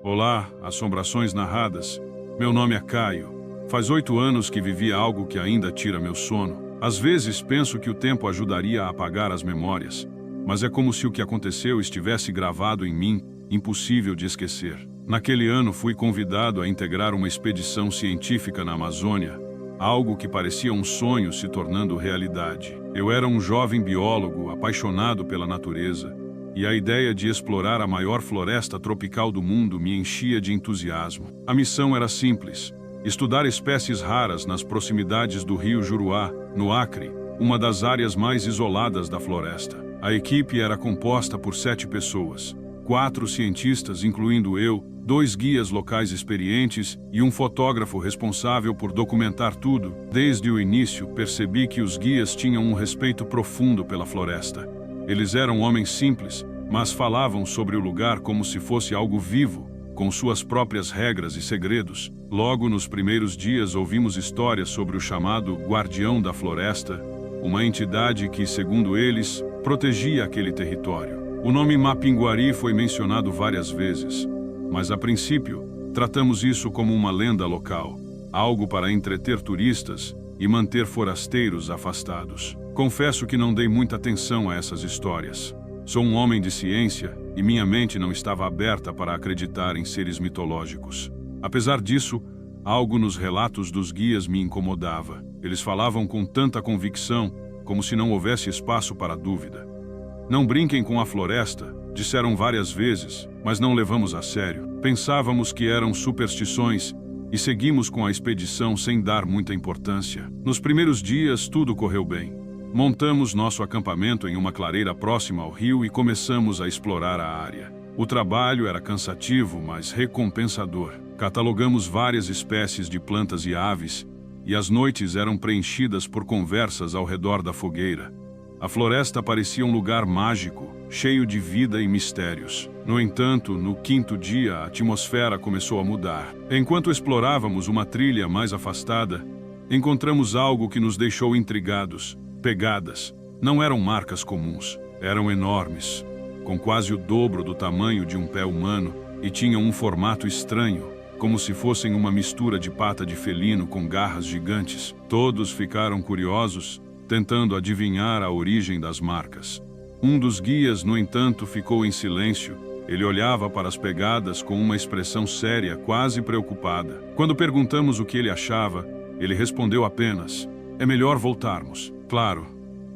Olá, assombrações narradas. Meu nome é Caio. Faz 8 anos que vivi algo que ainda tira meu sono. Às vezes penso que o tempo ajudaria a apagar as memórias, mas é como se o que aconteceu estivesse gravado em mim, impossível de esquecer. Naquele ano fui convidado a integrar uma expedição científica na Amazônia, algo que parecia um sonho se tornando realidade. Eu era um jovem biólogo apaixonado pela natureza, e a ideia de explorar a maior floresta tropical do mundo me enchia de entusiasmo. A missão era simples: estudar espécies raras nas proximidades do rio Juruá, no Acre, uma das áreas mais isoladas da floresta. A equipe era composta por 7 pessoas, 4 cientistas, incluindo eu, 2 guias locais experientes e um fotógrafo responsável por documentar tudo. Desde o início, percebi que os guias tinham um respeito profundo pela floresta. Eles eram homens simples, mas falavam sobre o lugar como se fosse algo vivo, com suas próprias regras e segredos. Logo nos primeiros dias ouvimos histórias sobre o chamado Guardião da Floresta, uma entidade que, segundo eles, protegia aquele território. O nome Mapinguari foi mencionado várias vezes, mas a princípio tratamos isso como uma lenda local, algo para entreter turistas e manter forasteiros afastados. Confesso que não dei muita atenção a essas histórias. Sou um homem de ciência e minha mente não estava aberta para acreditar em seres mitológicos. Apesar disso, algo nos relatos dos guias me incomodava. Eles falavam com tanta convicção, como se não houvesse espaço para dúvida. Não brinquem com a floresta, disseram várias vezes, mas não levamos a sério. Pensávamos que eram superstições e seguimos com a expedição sem dar muita importância. Nos primeiros dias, tudo correu bem. Montamos nosso acampamento em uma clareira próxima ao rio e começamos a explorar a área. O trabalho era cansativo, mas recompensador. Catalogamos várias espécies de plantas e aves, e as noites eram preenchidas por conversas ao redor da fogueira. A floresta parecia um lugar mágico, cheio de vida e mistérios. No entanto, no 5º dia, a atmosfera começou a mudar. Enquanto explorávamos uma trilha mais afastada, encontramos algo que nos deixou intrigados. Pegadas. Não eram marcas comuns. Eram enormes, com quase o dobro do tamanho de um pé humano, e tinham um formato estranho, como se fossem uma mistura de pata de felino com garras gigantes. Todos ficaram curiosos, tentando adivinhar a origem das marcas. Um dos guias, no entanto, ficou em silêncio. Ele olhava para as pegadas com uma expressão séria, quase preocupada. Quando perguntamos o que ele achava, ele respondeu apenas: "É melhor voltarmos." Claro,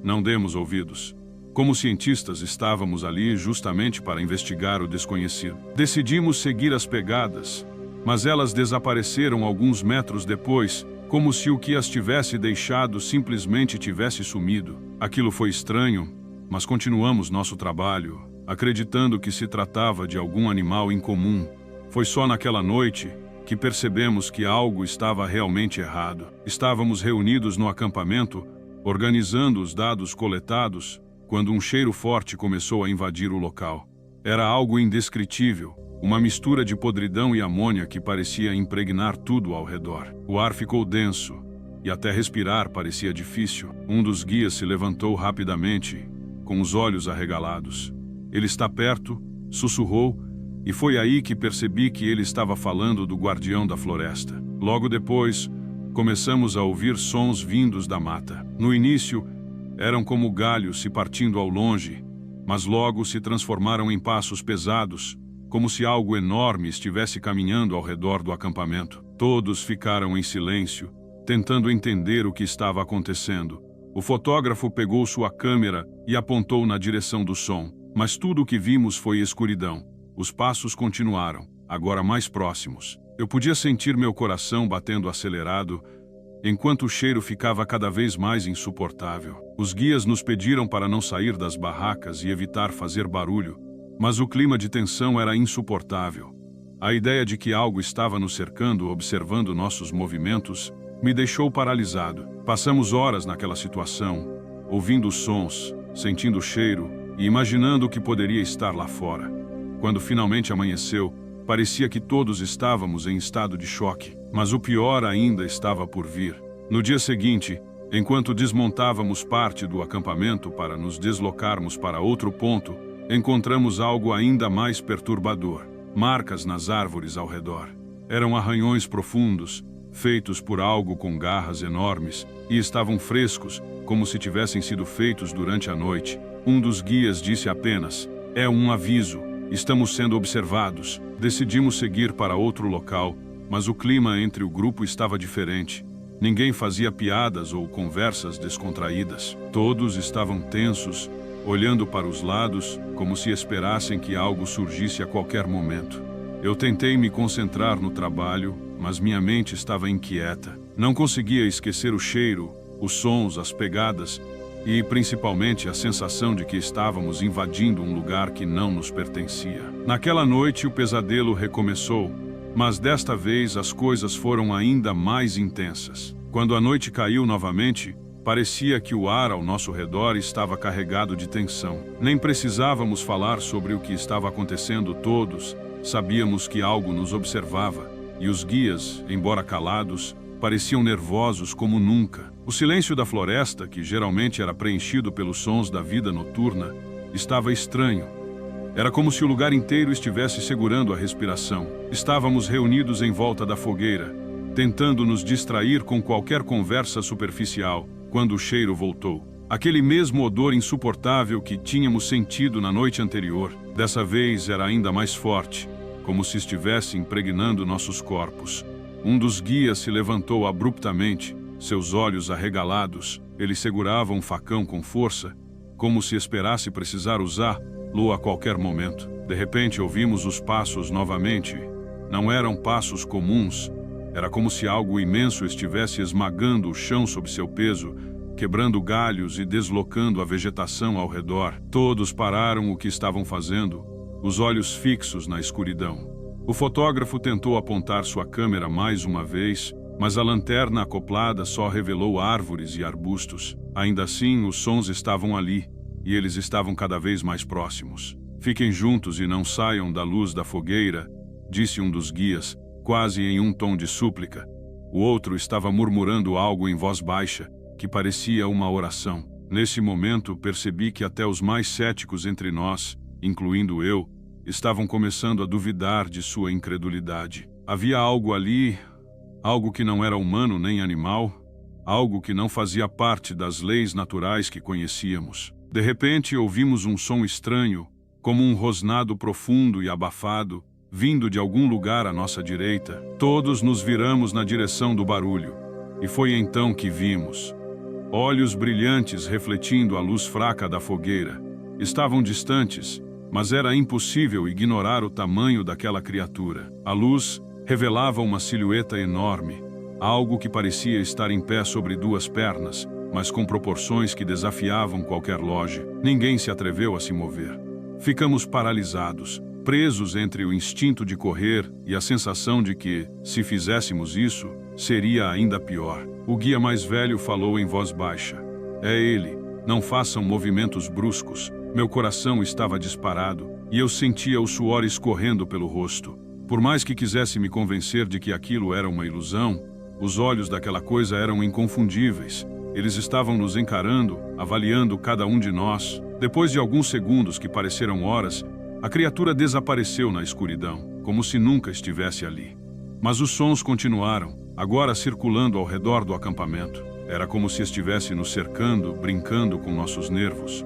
não demos ouvidos. Como cientistas, estávamos ali justamente para investigar o desconhecido. Decidimos seguir as pegadas, mas elas desapareceram alguns metros depois, como se o que as tivesse deixado simplesmente tivesse sumido. Aquilo foi estranho, mas continuamos nosso trabalho, acreditando que se tratava de algum animal incomum. Foi só naquela noite que percebemos que algo estava realmente errado. Estávamos reunidos no acampamento, organizando os dados coletados, quando um cheiro forte começou a invadir o local. Era algo indescritível, uma mistura de podridão e amônia que parecia impregnar tudo ao redor. O ar ficou denso, e até respirar parecia difícil. Um dos guias se levantou rapidamente, com os olhos arregalados. "Ele está perto", sussurrou, e foi aí que percebi que ele estava falando do Guardião da Floresta. Logo depois, começamos a ouvir sons vindos da mata. No início, eram como galhos se partindo ao longe, mas logo se transformaram em passos pesados, como se algo enorme estivesse caminhando ao redor do acampamento. Todos ficaram em silêncio, tentando entender o que estava acontecendo. O fotógrafo pegou sua câmera e apontou na direção do som, mas tudo o que vimos foi escuridão. Os passos continuaram, agora mais próximos. Eu podia sentir meu coração batendo acelerado, enquanto o cheiro ficava cada vez mais insuportável. Os guias nos pediram para não sair das barracas e evitar fazer barulho, mas o clima de tensão era insuportável. A ideia de que algo estava nos cercando, observando nossos movimentos, me deixou paralisado. Passamos horas naquela situação, ouvindo os sons, sentindo o cheiro e imaginando o que poderia estar lá fora. Quando finalmente amanheceu, parecia que todos estávamos em estado de choque, mas o pior ainda estava por vir. No dia seguinte, enquanto desmontávamos parte do acampamento para nos deslocarmos para outro ponto, encontramos algo ainda mais perturbador. marcas nas árvores ao redor. Eram arranhões profundos, feitos por algo com garras enormes, e estavam frescos, como se tivessem sido feitos durante a noite. Um dos guias disse apenas: "É um aviso, estamos sendo observados." Decidimos seguir para outro local, mas o clima entre o grupo estava diferente. Ninguém fazia piadas ou conversas descontraídas. Todos estavam tensos, olhando para os lados, como se esperassem que algo surgisse a qualquer momento. Eu tentei me concentrar no trabalho, mas minha mente estava inquieta. Não conseguia esquecer o cheiro, os sons, as pegadas e, principalmente, a sensação de que estávamos invadindo um lugar que não nos pertencia. Naquela noite, o pesadelo recomeçou, mas desta vez as coisas foram ainda mais intensas. Quando a noite caiu novamente, parecia que o ar ao nosso redor estava carregado de tensão. Nem precisávamos falar sobre o que estava acontecendo, todos sabíamos que algo nos observava, e os guias, embora calados, pareciam nervosos como nunca. O silêncio da floresta, que geralmente era preenchido pelos sons da vida noturna, estava estranho. Era como se o lugar inteiro estivesse segurando a respiração. Estávamos reunidos em volta da fogueira, tentando nos distrair com qualquer conversa superficial, quando o cheiro voltou. Aquele mesmo odor insuportável que tínhamos sentido na noite anterior. Dessa vez era ainda mais forte, como se estivesse impregnando nossos corpos. Um dos guias se levantou abruptamente, seus olhos arregalados. Ele segurava um facão com força, como se esperasse precisar usá-lo a qualquer momento. De repente ouvimos os passos novamente. Não eram passos comuns. Era como se algo imenso estivesse esmagando o chão sob seu peso, quebrando galhos e deslocando a vegetação ao redor. Todos pararam o que estavam fazendo, os olhos fixos na escuridão. O fotógrafo tentou apontar sua câmera mais uma vez, mas a lanterna acoplada só revelou árvores e arbustos. Ainda assim, os sons estavam ali, e eles estavam cada vez mais próximos. "Fiquem juntos e não saiam da luz da fogueira", disse um dos guias, quase em um tom de súplica. O outro estava murmurando algo em voz baixa, que parecia uma oração. Nesse momento, percebi que até os mais céticos entre nós, incluindo eu, estavam começando a duvidar de sua incredulidade. Havia algo ali, algo que não era humano nem animal, algo que não fazia parte das leis naturais que conhecíamos. De repente, ouvimos um som estranho, como um rosnado profundo e abafado, vindo de algum lugar à nossa direita. Todos nos viramos na direção do barulho, e foi então que vimos olhos brilhantes refletindo a luz fraca da fogueira. Estavam distantes, mas era impossível ignorar o tamanho daquela criatura. A luz revelava uma silhueta enorme, algo que parecia estar em pé sobre duas pernas, mas com proporções que desafiavam qualquer lógica. Ninguém se atreveu a se mover. Ficamos paralisados, presos entre o instinto de correr e a sensação de que, se fizéssemos isso, seria ainda pior. O guia mais velho falou em voz baixa: "É ele, não façam movimentos bruscos." Meu coração estava disparado e eu sentia o suor escorrendo pelo rosto. Por mais que quisesse me convencer de que aquilo era uma ilusão, os olhos daquela coisa eram inconfundíveis. Eles estavam nos encarando, avaliando cada um de nós. Depois de alguns segundos que pareceram horas, a criatura desapareceu na escuridão, como se nunca estivesse ali. Mas os sons continuaram, agora circulando ao redor do acampamento. Era como se estivesse nos cercando, brincando com nossos nervos.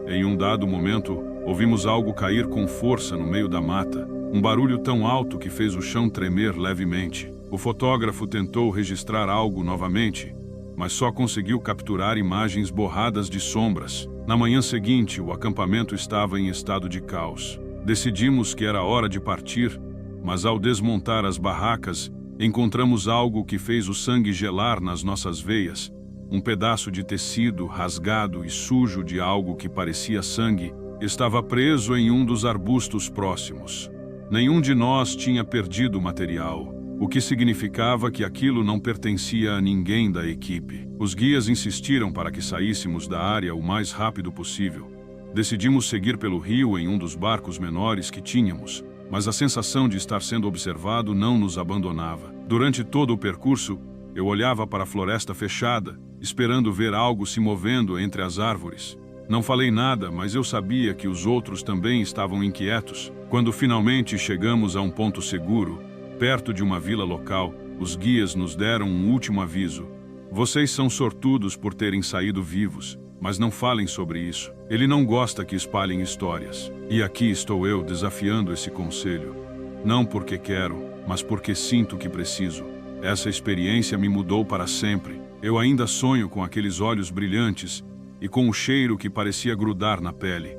Em um dado momento, ouvimos algo cair com força no meio da mata, um barulho tão alto que fez o chão tremer levemente. O fotógrafo tentou registrar algo novamente, mas só conseguiu capturar imagens borradas de sombras. Na manhã seguinte, o acampamento estava em estado de caos. Decidimos que era hora de partir, mas ao desmontar as barracas, encontramos algo que fez o sangue gelar nas nossas veias. Um pedaço de tecido rasgado e sujo de algo que parecia sangue estava preso em um dos arbustos próximos. Nenhum de nós tinha perdido o material, o que significava que aquilo não pertencia a ninguém da equipe. Os guias insistiram para que saíssemos da área o mais rápido possível. Decidimos seguir pelo rio em um dos barcos menores que tínhamos, mas a sensação de estar sendo observado não nos abandonava. Durante todo o percurso, eu olhava para a floresta fechada, esperando ver algo se movendo entre as árvores. Não falei nada, mas eu sabia que os outros também estavam inquietos. Quando finalmente chegamos a um ponto seguro, perto de uma vila local, os guias nos deram um último aviso. Vocês são sortudos por terem saído vivos, mas não falem sobre isso. Ele não gosta que espalhem histórias. E aqui estou eu desafiando esse conselho. Não porque quero, mas porque sinto que preciso. Essa experiência me mudou para sempre. Eu ainda sonho com aqueles olhos brilhantes e com o cheiro que parecia grudar na pele.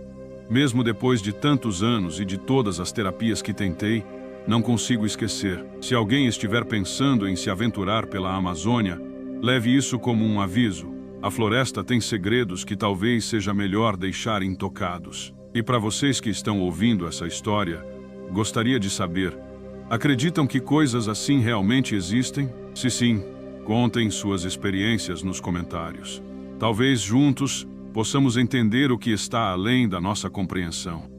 Mesmo depois de tantos anos e de todas as terapias que tentei, não consigo esquecer. Se alguém estiver pensando em se aventurar pela Amazônia, leve isso como um aviso. A floresta tem segredos que talvez seja melhor deixar intocados. E para vocês que estão ouvindo essa história, gostaria de saber: acreditam que coisas assim realmente existem? Se sim, contem suas experiências nos comentários. Talvez juntos possamos entender o que está além da nossa compreensão.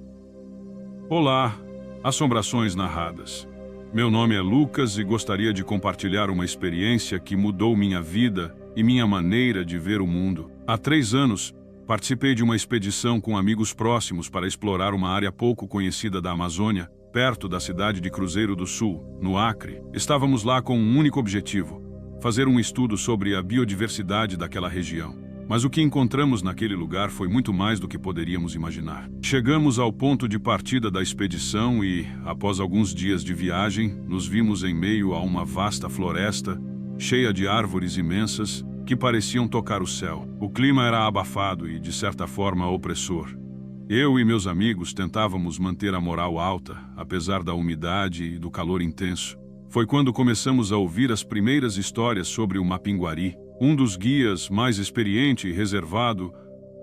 Olá, Assombrações Narradas. Meu nome é Lucas e gostaria de compartilhar uma experiência que mudou minha vida e minha maneira de ver o mundo. Há 3 anos, participei de uma expedição com amigos próximos para explorar uma área pouco conhecida da Amazônia, perto da cidade de Cruzeiro do Sul, no Acre. Estávamos lá com um único objetivo: fazer um estudo sobre a biodiversidade daquela região. Mas o que encontramos naquele lugar foi muito mais do que poderíamos imaginar. Chegamos ao ponto de partida da expedição e, após alguns dias de viagem, nos vimos em meio a uma vasta floresta, cheia de árvores imensas que pareciam tocar o céu. O clima era abafado e, de certa forma, opressor. Eu e meus amigos tentávamos manter a moral alta, apesar da umidade e do calor intenso. Foi quando começamos a ouvir as primeiras histórias sobre o Mapinguari. Um dos guias, mais experiente e reservado,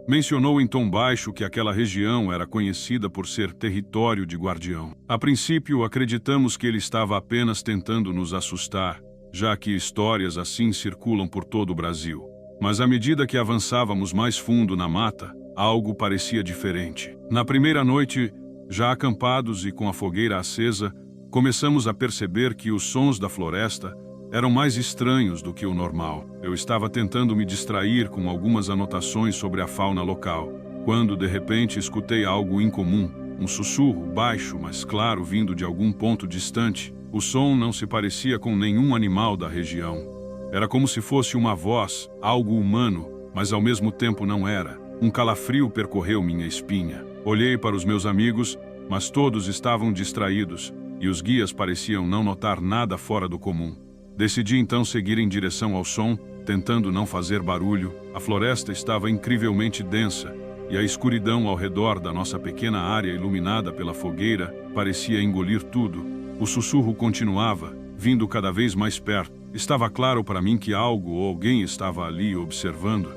mencionou em tom baixo que aquela região era conhecida por ser território de guardião. A princípio, acreditamos que ele estava apenas tentando nos assustar, já que histórias assim circulam por todo o Brasil. Mas à medida que avançávamos mais fundo na mata, algo parecia diferente. Na primeira noite, já acampados e com a fogueira acesa, começamos a perceber que os sons da floresta eram mais estranhos do que o normal. Eu estava tentando me distrair com algumas anotações sobre a fauna local, quando de repente escutei algo incomum, um sussurro baixo, mas claro, vindo de algum ponto distante. O som não se parecia com nenhum animal da região. Era como se fosse uma voz, algo humano, mas ao mesmo tempo não era. Um calafrio percorreu minha espinha. Olhei para os meus amigos, mas todos estavam distraídos, e os guias pareciam não notar nada fora do comum. Decidi então seguir em direção ao som, tentando não fazer barulho. A floresta estava incrivelmente densa, e a escuridão ao redor da nossa pequena área iluminada pela fogueira parecia engolir tudo. O sussurro continuava, vindo cada vez mais perto. Estava claro para mim que algo ou alguém estava ali observando.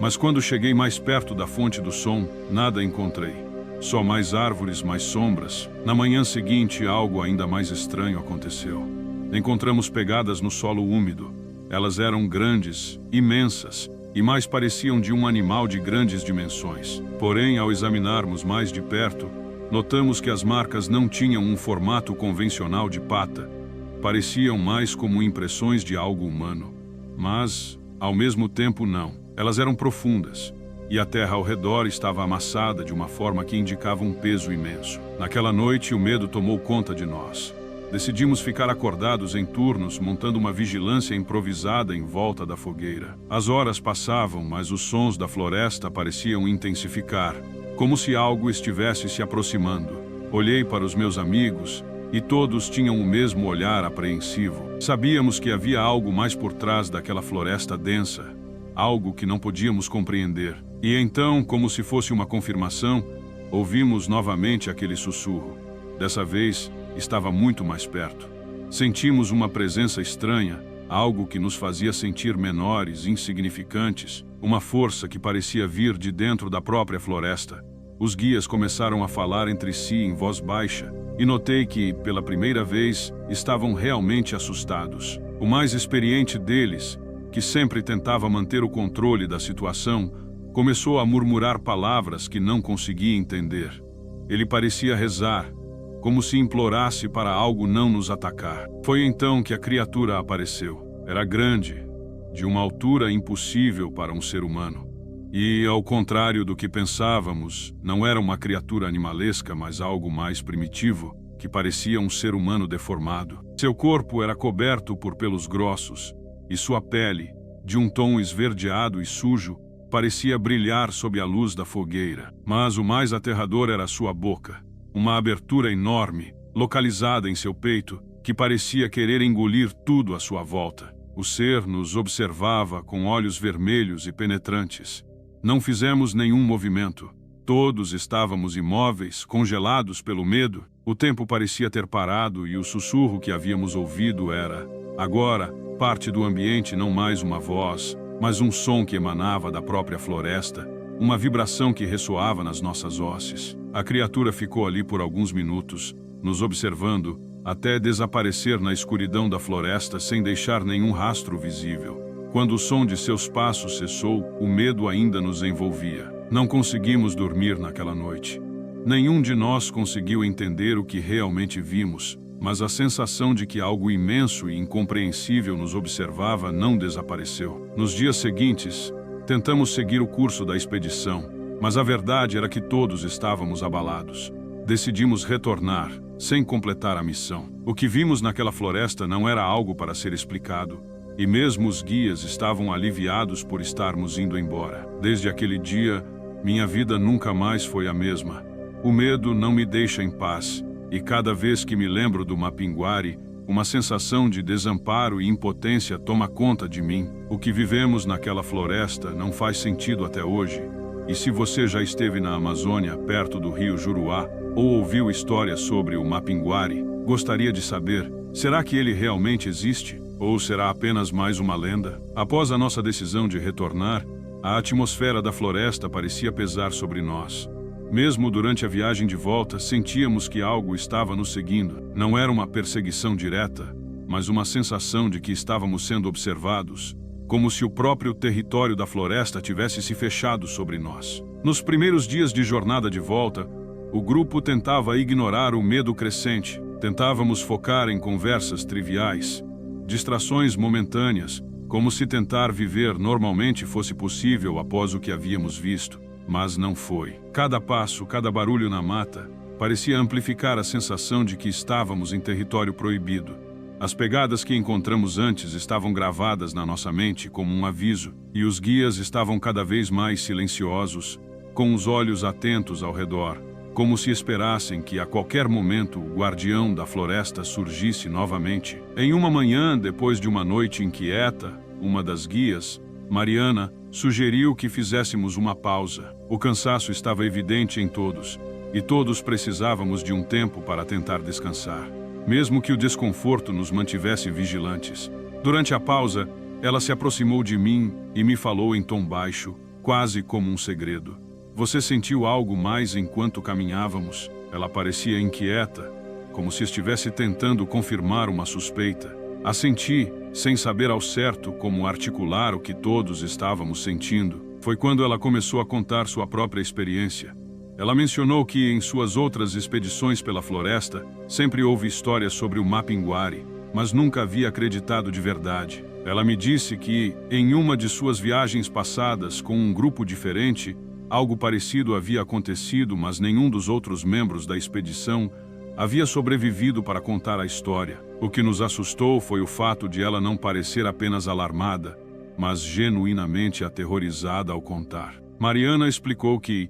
Mas quando cheguei mais perto da fonte do som, nada encontrei. Só mais árvores, mais sombras. Na manhã seguinte, algo ainda mais estranho aconteceu. Encontramos pegadas no solo úmido. Elas eram grandes, imensas, e mais pareciam de um animal de grandes dimensões. Porém, ao examinarmos mais de perto, notamos que as marcas não tinham um formato convencional de pata. Pareciam mais como impressões de algo humano. Mas, ao mesmo tempo, não. Elas eram profundas, e a terra ao redor estava amassada de uma forma que indicava um peso imenso. Naquela noite, o medo tomou conta de nós. Decidimos ficar acordados em turnos, montando uma vigilância improvisada em volta da fogueira. As horas passavam, mas os sons da floresta pareciam intensificar, como se algo estivesse se aproximando. Olhei para os meus amigos e todos tinham o mesmo olhar apreensivo. Sabíamos que havia algo mais por trás daquela floresta densa, algo que não podíamos compreender. E então, como se fosse uma confirmação, ouvimos novamente aquele sussurro. Dessa vez, estava muito mais perto. Sentimos uma presença estranha, algo que nos fazia sentir menores, insignificantes, uma força que parecia vir de dentro da própria floresta. Os guias começaram a falar entre si em voz baixa, e notei que, pela primeira vez, estavam realmente assustados. O mais experiente deles, que sempre tentava manter o controle da situação, começou a murmurar palavras que não conseguia entender. Ele parecia rezar, como se implorasse para algo não nos atacar. Foi então que a criatura apareceu. Era grande, de uma altura impossível para um ser humano. E, ao contrário do que pensávamos, não era uma criatura animalesca, mas algo mais primitivo, que parecia um ser humano deformado. Seu corpo era coberto por pelos grossos, e sua pele, de um tom esverdeado e sujo, parecia brilhar sob a luz da fogueira. Mas o mais aterrador era sua boca, uma abertura enorme, localizada em seu peito, que parecia querer engolir tudo à sua volta. O ser nos observava com olhos vermelhos e penetrantes. Não fizemos nenhum movimento. Todos estávamos imóveis, congelados pelo medo. O tempo parecia ter parado e o sussurro que havíamos ouvido era, agora, parte do ambiente, não mais uma voz, mas um som que emanava da própria floresta, uma vibração que ressoava nas nossas hosses. A criatura ficou ali por alguns minutos, nos observando, até desaparecer na escuridão da floresta sem deixar nenhum rastro visível. Quando o som de seus passos cessou, o medo ainda nos envolvia. Não conseguimos dormir naquela noite. Nenhum de nós conseguiu entender o que realmente vimos, mas a sensação de que algo imenso e incompreensível nos observava não desapareceu. Nos dias seguintes, tentamos seguir o curso da expedição, mas a verdade era que todos estávamos abalados. Decidimos retornar, sem completar a missão. O que vimos naquela floresta não era algo para ser explicado, e mesmo os guias estavam aliviados por estarmos indo embora. Desde aquele dia, minha vida nunca mais foi a mesma. O medo não me deixa em paz, e cada vez que me lembro do Mapinguari, uma sensação de desamparo e impotência toma conta de mim. O que vivemos naquela floresta não faz sentido até hoje. E se você já esteve na Amazônia, perto do rio Juruá, ou ouviu histórias sobre o Mapinguari, gostaria de saber, será que ele realmente existe? Ou será apenas mais uma lenda? Após a nossa decisão de retornar, a atmosfera da floresta parecia pesar sobre nós. Mesmo durante a viagem de volta, sentíamos que algo estava nos seguindo. Não era uma perseguição direta, mas uma sensação de que estávamos sendo observados, como se o próprio território da floresta tivesse se fechado sobre nós. Nos primeiros dias de jornada de volta, o grupo tentava ignorar o medo crescente. Tentávamos focar em conversas triviais, distrações momentâneas, como se tentar viver normalmente fosse possível após o que havíamos visto. Mas não foi. Cada passo, cada barulho na mata, parecia amplificar a sensação de que estávamos em território proibido. As pegadas que encontramos antes estavam gravadas na nossa mente como um aviso, e os guias estavam cada vez mais silenciosos, com os olhos atentos ao redor, como se esperassem que a qualquer momento o guardião da floresta surgisse novamente. Em uma manhã, depois de uma noite inquieta, uma das guias, Mariana, sugeriu que fizéssemos uma pausa. O cansaço estava evidente em todos, e todos precisávamos de um tempo para tentar descansar, mesmo que o desconforto nos mantivesse vigilantes. Durante a pausa, ela se aproximou de mim e me falou em tom baixo, quase como um segredo. Você sentiu algo mais enquanto caminhávamos? Ela parecia inquieta, como se estivesse tentando confirmar uma suspeita. Assenti, sem saber ao certo como articular o que todos estávamos sentindo. Foi quando ela começou a contar sua própria experiência. Ela mencionou que, em suas outras expedições pela floresta, sempre houve histórias sobre o Mapinguari, mas nunca havia acreditado de verdade. Ela me disse que, em uma de suas viagens passadas com um grupo diferente, algo parecido havia acontecido, mas nenhum dos outros membros da expedição havia sobrevivido para contar a história. O que nos assustou foi o fato de ela não parecer apenas alarmada, mas genuinamente aterrorizada ao contar. Mariana explicou que,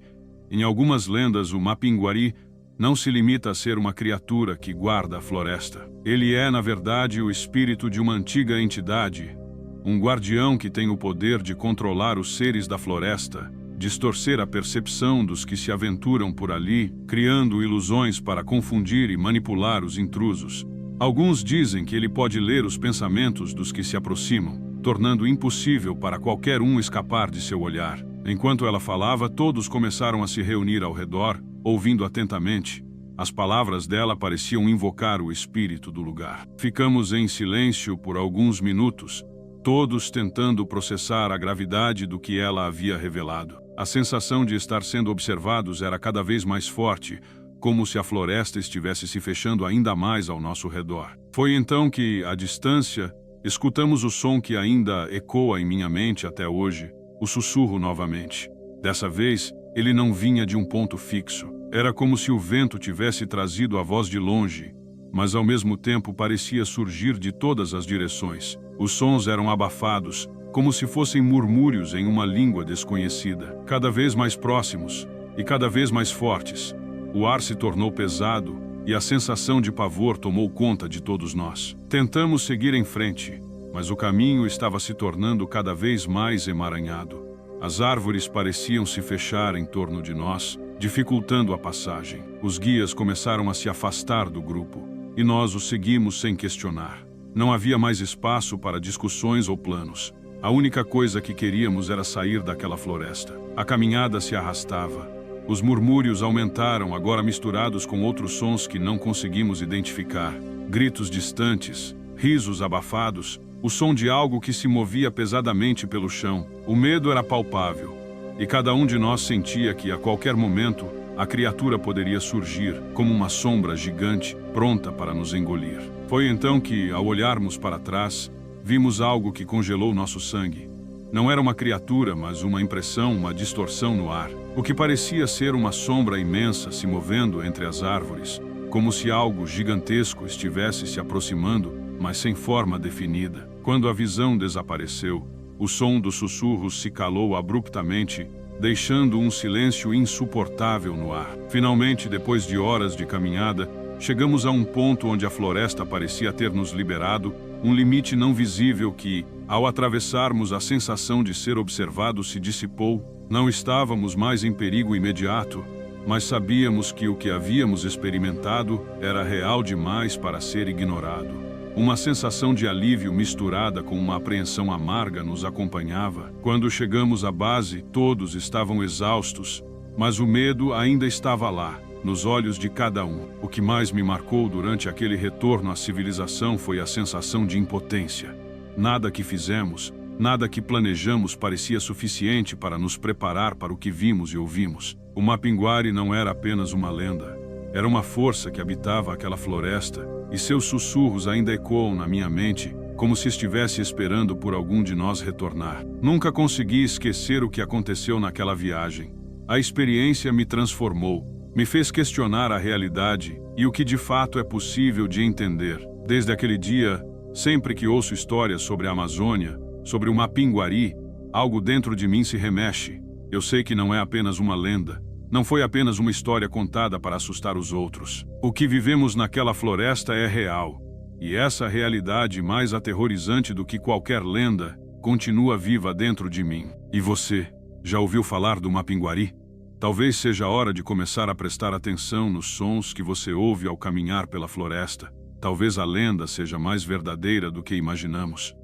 em algumas lendas, o Mapinguari não se limita a ser uma criatura que guarda a floresta. Ele é, na verdade, o espírito de uma antiga entidade, um guardião que tem o poder de controlar os seres da floresta, distorcer a percepção dos que se aventuram por ali, criando ilusões para confundir e manipular os intrusos. Alguns dizem que ele pode ler os pensamentos dos que se aproximam, tornando impossível para qualquer um escapar de seu olhar. Enquanto ela falava, todos começaram a se reunir ao redor, ouvindo atentamente. As palavras dela pareciam invocar o espírito do lugar. Ficamos em silêncio por alguns minutos, todos tentando processar a gravidade do que ela havia revelado. A sensação de estar sendo observados era cada vez mais forte, como se a floresta estivesse se fechando ainda mais ao nosso redor. Foi então que, à distância, escutamos o som que ainda ecoa em minha mente até hoje, o sussurro novamente. Dessa vez, ele não vinha de um ponto fixo. Era como se o vento tivesse trazido a voz de longe, mas ao mesmo tempo parecia surgir de todas as direções. Os sons eram abafados, como se fossem murmúrios em uma língua desconhecida, cada vez mais próximos e cada vez mais fortes. O ar se tornou pesado e a sensação de pavor tomou conta de todos nós. Tentamos seguir em frente, mas o caminho estava se tornando cada vez mais emaranhado. As árvores pareciam se fechar em torno de nós, dificultando a passagem. Os guias começaram a se afastar do grupo, e nós os seguimos sem questionar. Não havia mais espaço para discussões ou planos. A única coisa que queríamos era sair daquela floresta. A caminhada se arrastava. Os murmúrios aumentaram, agora misturados com outros sons que não conseguimos identificar. Gritos distantes, risos abafados, o som de algo que se movia pesadamente pelo chão. O medo era palpável, e cada um de nós sentia que, a qualquer momento, a criatura poderia surgir como uma sombra gigante, pronta para nos engolir. Foi então que, ao olharmos para trás, vimos algo que congelou nosso sangue. Não era uma criatura, mas uma impressão, uma distorção no ar. O que parecia ser uma sombra imensa se movendo entre as árvores, como se algo gigantesco estivesse se aproximando, mas sem forma definida. Quando a visão desapareceu, o som dos sussurros se calou abruptamente, deixando um silêncio insuportável no ar. Finalmente, depois de horas de caminhada, chegamos a um ponto onde a floresta parecia ter nos liberado, um limite não visível que, ao atravessarmos, a sensação de ser observado se dissipou. Não estávamos mais em perigo imediato, mas sabíamos que o que havíamos experimentado era real demais para ser ignorado. Uma sensação de alívio misturada com uma apreensão amarga nos acompanhava. Quando chegamos à base, todos estavam exaustos, mas o medo ainda estava lá, nos olhos de cada um. O que mais me marcou durante aquele retorno à civilização foi a sensação de impotência. Nada que fizemos, nada que planejamos parecia suficiente para nos preparar para o que vimos e ouvimos. O Mapinguari não era apenas uma lenda. Era uma força que habitava aquela floresta, e seus sussurros ainda ecoam na minha mente, como se estivesse esperando por algum de nós retornar. Nunca consegui esquecer o que aconteceu naquela viagem. A experiência me transformou, me fez questionar a realidade e o que de fato é possível de entender. Desde aquele dia, sempre que ouço histórias sobre a Amazônia, sobre o Mapinguari, algo dentro de mim se remexe. Eu sei que não é apenas uma lenda. Não foi apenas uma história contada para assustar os outros. O que vivemos naquela floresta é real. E essa realidade, mais aterrorizante do que qualquer lenda, continua viva dentro de mim. E você, já ouviu falar do Mapinguari? Talvez seja a hora de começar a prestar atenção nos sons que você ouve ao caminhar pela floresta. Talvez a lenda seja mais verdadeira do que imaginamos.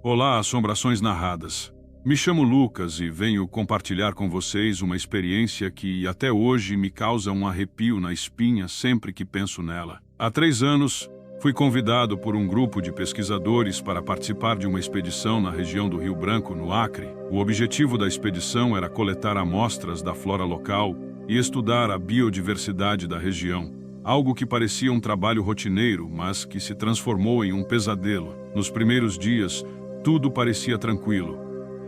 Olá, Assombrações Narradas. Me chamo Lucas e venho compartilhar com vocês uma experiência que até hoje me causa um arrepio na espinha sempre que penso nela. Há 3 anos, fui convidado por um grupo de pesquisadores para participar de uma expedição na região do Rio Branco, no Acre. O objetivo da expedição era coletar amostras da flora local e estudar a biodiversidade da região. Algo que parecia um trabalho rotineiro, mas que se transformou em um pesadelo. Nos primeiros dias, tudo parecia tranquilo.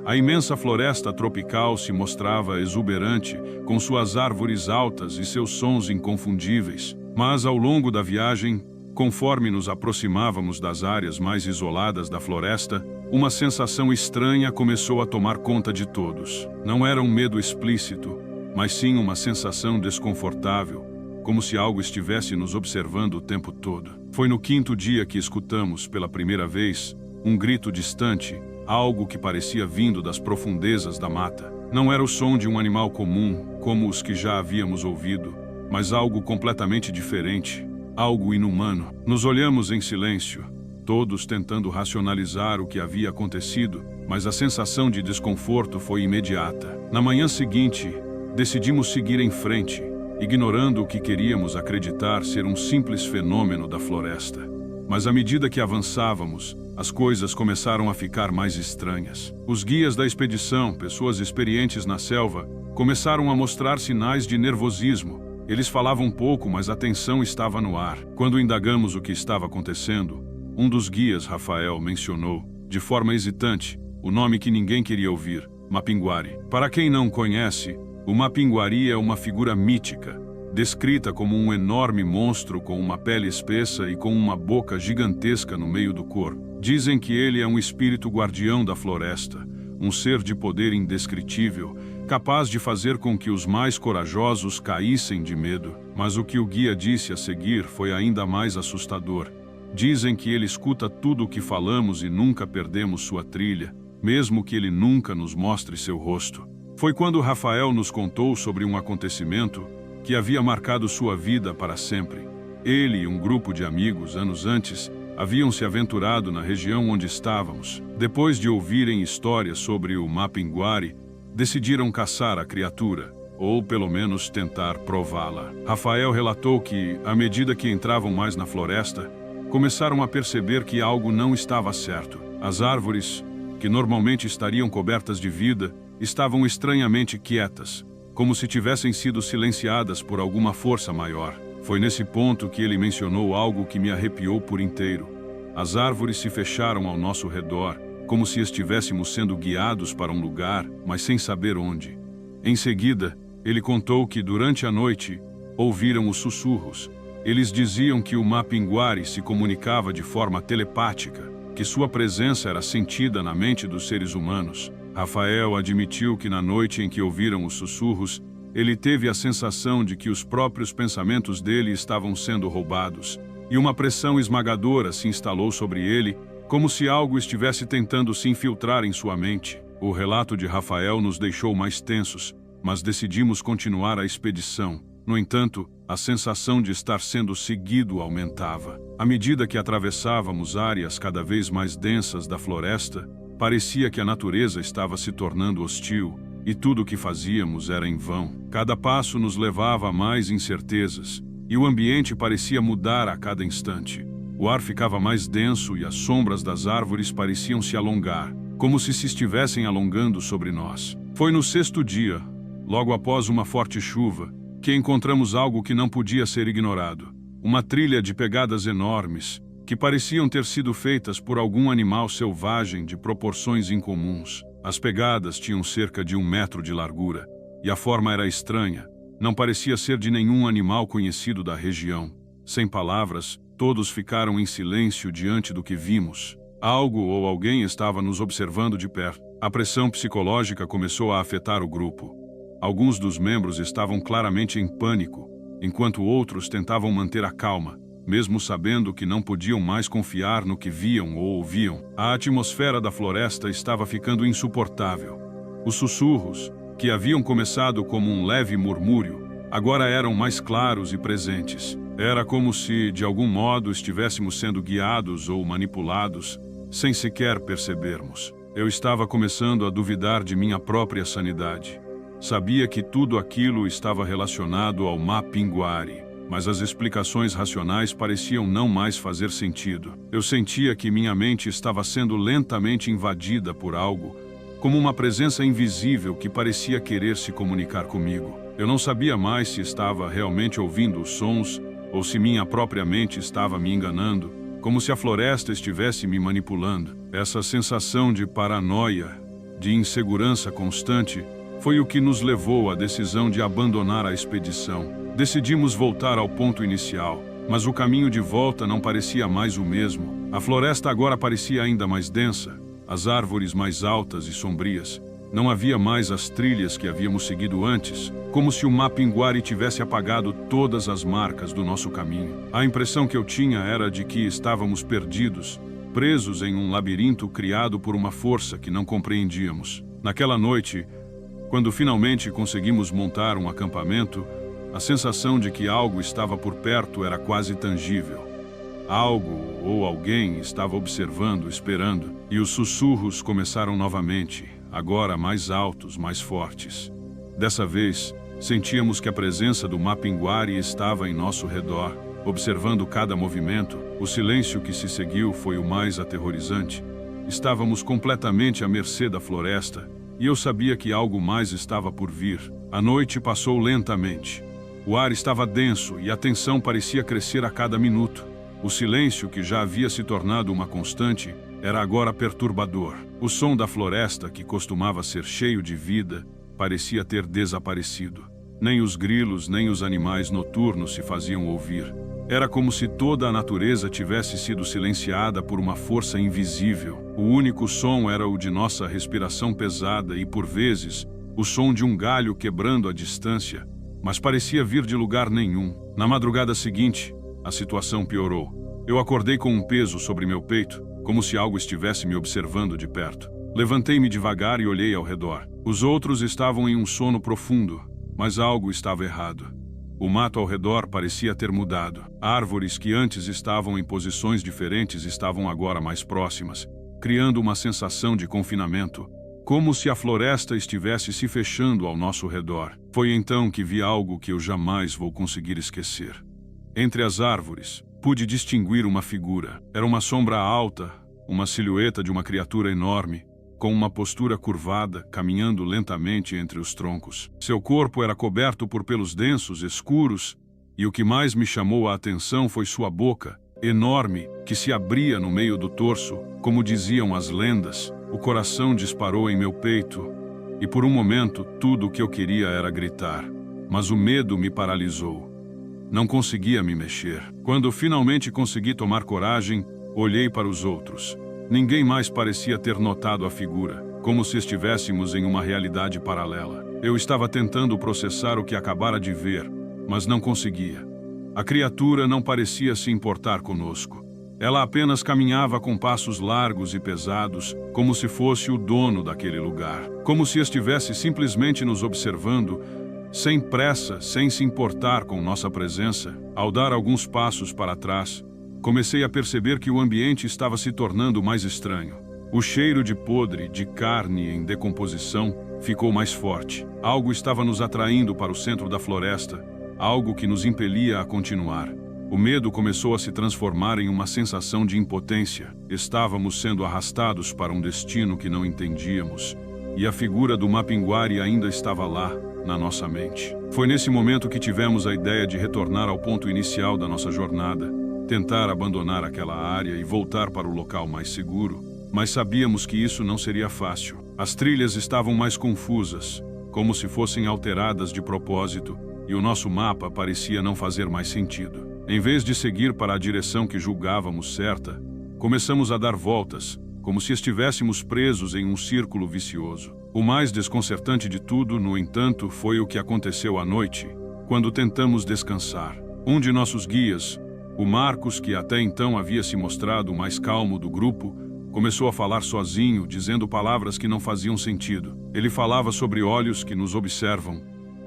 A imensa floresta tropical se mostrava exuberante, com suas árvores altas e seus sons inconfundíveis. Mas ao longo da viagem, conforme nos aproximávamos das áreas mais isoladas da floresta, uma sensação estranha começou a tomar conta de todos. Não era um medo explícito, mas sim uma sensação desconfortável, como se algo estivesse nos observando o tempo todo. Foi no 5º dia que escutamos, pela primeira vez, um grito distante, algo que parecia vindo das profundezas da mata. Não era o som de um animal comum, como os que já havíamos ouvido, mas algo completamente diferente, algo inumano. Nos olhamos em silêncio, todos tentando racionalizar o que havia acontecido, mas a sensação de desconforto foi imediata. Na manhã seguinte, decidimos seguir em frente, ignorando o que queríamos acreditar ser um simples fenômeno da floresta. Mas à medida que avançávamos, as coisas começaram a ficar mais estranhas. Os guias da expedição, pessoas experientes na selva, começaram a mostrar sinais de nervosismo. Eles falavam pouco, mas a tensão estava no ar. Quando indagamos o que estava acontecendo, um dos guias, Rafael, mencionou, de forma hesitante, o nome que ninguém queria ouvir, Mapinguari. Para quem não conhece, o Mapinguari é uma figura mítica, descrita como um enorme monstro com uma pele espessa e com uma boca gigantesca no meio do corpo. Dizem que ele é um espírito guardião da floresta, um ser de poder indescritível, capaz de fazer com que os mais corajosos caíssem de medo. Mas o que o guia disse a seguir foi ainda mais assustador. Dizem que ele escuta tudo o que falamos e nunca perdemos sua trilha, mesmo que ele nunca nos mostre seu rosto. Foi quando Rafael nos contou sobre um acontecimento que havia marcado sua vida para sempre. Ele e um grupo de amigos, anos antes, haviam se aventurado na região onde estávamos. Depois de ouvirem histórias sobre o Mapinguari, decidiram caçar a criatura, ou pelo menos tentar prová-la. Rafael relatou que, à medida que entravam mais na floresta, começaram a perceber que algo não estava certo. As árvores, que normalmente estariam cobertas de vida, estavam estranhamente quietas, como se tivessem sido silenciadas por alguma força maior. Foi nesse ponto que ele mencionou algo que me arrepiou por inteiro. As árvores se fecharam ao nosso redor, como se estivéssemos sendo guiados para um lugar, mas sem saber onde. Em seguida, ele contou que, durante a noite, ouviram os sussurros. Eles diziam que o Mapinguari se comunicava de forma telepática, que sua presença era sentida na mente dos seres humanos. Rafael admitiu que na noite em que ouviram os sussurros, ele teve a sensação de que os próprios pensamentos dele estavam sendo roubados, e uma pressão esmagadora se instalou sobre ele, como se algo estivesse tentando se infiltrar em sua mente. O relato de Rafael nos deixou mais tensos, mas decidimos continuar a expedição. No entanto, a sensação de estar sendo seguido aumentava. À medida que atravessávamos áreas cada vez mais densas da floresta, parecia que a natureza estava se tornando hostil, e tudo o que fazíamos era em vão. Cada passo nos levava a mais incertezas, e o ambiente parecia mudar a cada instante. O ar ficava mais denso e as sombras das árvores pareciam se alongar, como se estivessem alongando sobre nós. Foi no 6º dia, logo após uma forte chuva, que encontramos algo que não podia ser ignorado. Uma trilha de pegadas enormes, que pareciam ter sido feitas por algum animal selvagem de proporções incomuns. As pegadas tinham cerca de 1 metro de largura, e a forma era estranha. Não parecia ser de nenhum animal conhecido da região. Sem palavras, todos ficaram em silêncio diante do que vimos. Algo ou alguém estava nos observando de perto. A pressão psicológica começou a afetar o grupo. Alguns dos membros estavam claramente em pânico, enquanto outros tentavam manter a calma, mesmo sabendo que não podiam mais confiar no que viam ou ouviam. A atmosfera da floresta estava ficando insuportável. Os sussurros, que haviam começado como um leve murmúrio, agora eram mais claros e presentes. Era como se, de algum modo, estivéssemos sendo guiados ou manipulados, sem sequer percebermos. Eu estava começando a duvidar de minha própria sanidade. Sabia que tudo aquilo estava relacionado ao Mapinguari, mas as explicações racionais pareciam não mais fazer sentido. Eu sentia que minha mente estava sendo lentamente invadida por algo, como uma presença invisível que parecia querer se comunicar comigo. Eu não sabia mais se estava realmente ouvindo os sons ou se minha própria mente estava me enganando, como se a floresta estivesse me manipulando. Essa sensação de paranoia, de insegurança constante, foi o que nos levou à decisão de abandonar a expedição. Decidimos voltar ao ponto inicial, mas o caminho de volta não parecia mais o mesmo. A floresta agora parecia ainda mais densa, as árvores mais altas e sombrias. Não havia mais as trilhas que havíamos seguido antes, como se o Mapinguari tivesse apagado todas as marcas do nosso caminho. A impressão que eu tinha era de que estávamos perdidos, presos em um labirinto criado por uma força que não compreendíamos. Naquela noite, quando finalmente conseguimos montar um acampamento, a sensação de que algo estava por perto era quase tangível. Algo ou alguém estava observando, esperando, e os sussurros começaram novamente, agora mais altos, mais fortes. Dessa vez, sentíamos que a presença do Mapinguari estava em nosso redor, observando cada movimento. O silêncio que se seguiu foi o mais aterrorizante. Estávamos completamente à mercê da floresta, e eu sabia que algo mais estava por vir. A noite passou lentamente. O ar estava denso e a tensão parecia crescer a cada minuto. O silêncio, que já havia se tornado uma constante, era agora perturbador. O som da floresta, que costumava ser cheio de vida, parecia ter desaparecido. Nem os grilos, nem os animais noturnos se faziam ouvir. Era como se toda a natureza tivesse sido silenciada por uma força invisível. O único som era o de nossa respiração pesada e, por vezes, o som de um galho quebrando a distância, mas parecia vir de lugar nenhum. Na madrugada seguinte, a situação piorou. Eu acordei com um peso sobre meu peito, como se algo estivesse me observando de perto. Levantei-me devagar e olhei ao redor. Os outros estavam em um sono profundo, mas algo estava errado. O mato ao redor parecia ter mudado. Árvores que antes estavam em posições diferentes estavam agora mais próximas, criando uma sensação de confinamento, como se a floresta estivesse se fechando ao nosso redor. Foi então que vi algo que eu jamais vou conseguir esquecer. Entre as árvores, pude distinguir uma figura. Era uma sombra alta, uma silhueta de uma criatura enorme, com uma postura curvada, caminhando lentamente entre os troncos. Seu corpo era coberto por pelos densos, escuros, e o que mais me chamou a atenção foi sua boca, enorme, que se abria no meio do torso, como diziam as lendas. O coração disparou em meu peito, e por um momento tudo o que eu queria era gritar. Mas o medo me paralisou. Não conseguia me mexer. Quando finalmente consegui tomar coragem, olhei para os outros. Ninguém mais parecia ter notado a figura, como se estivéssemos em uma realidade paralela. Eu estava tentando processar o que acabara de ver, mas não conseguia. A criatura não parecia se importar conosco. Ela apenas caminhava com passos largos e pesados, como se fosse o dono daquele lugar. Como se estivesse simplesmente nos observando, sem pressa, sem se importar com nossa presença. Ao dar alguns passos para trás, comecei a perceber que o ambiente estava se tornando mais estranho. O cheiro de podre, de carne em decomposição, ficou mais forte. Algo estava nos atraindo para o centro da floresta, algo que nos impelia a continuar. O medo começou a se transformar em uma sensação de impotência. Estávamos sendo arrastados para um destino que não entendíamos, e a figura do Mapinguari ainda estava lá, na nossa mente. Foi nesse momento que tivemos a ideia de retornar ao ponto inicial da nossa jornada, tentar abandonar aquela área e voltar para o local mais seguro, mas sabíamos que isso não seria fácil. As trilhas estavam mais confusas, como se fossem alteradas de propósito, e o nosso mapa parecia não fazer mais sentido. Em vez de seguir para a direção que julgávamos certa, começamos a dar voltas, como se estivéssemos presos em um círculo vicioso. O mais desconcertante de tudo, no entanto, foi o que aconteceu à noite, quando tentamos descansar. Um de nossos guias, o Marcos, que até então havia se mostrado o mais calmo do grupo, começou a falar sozinho, dizendo palavras que não faziam sentido. Ele falava sobre olhos que nos observam,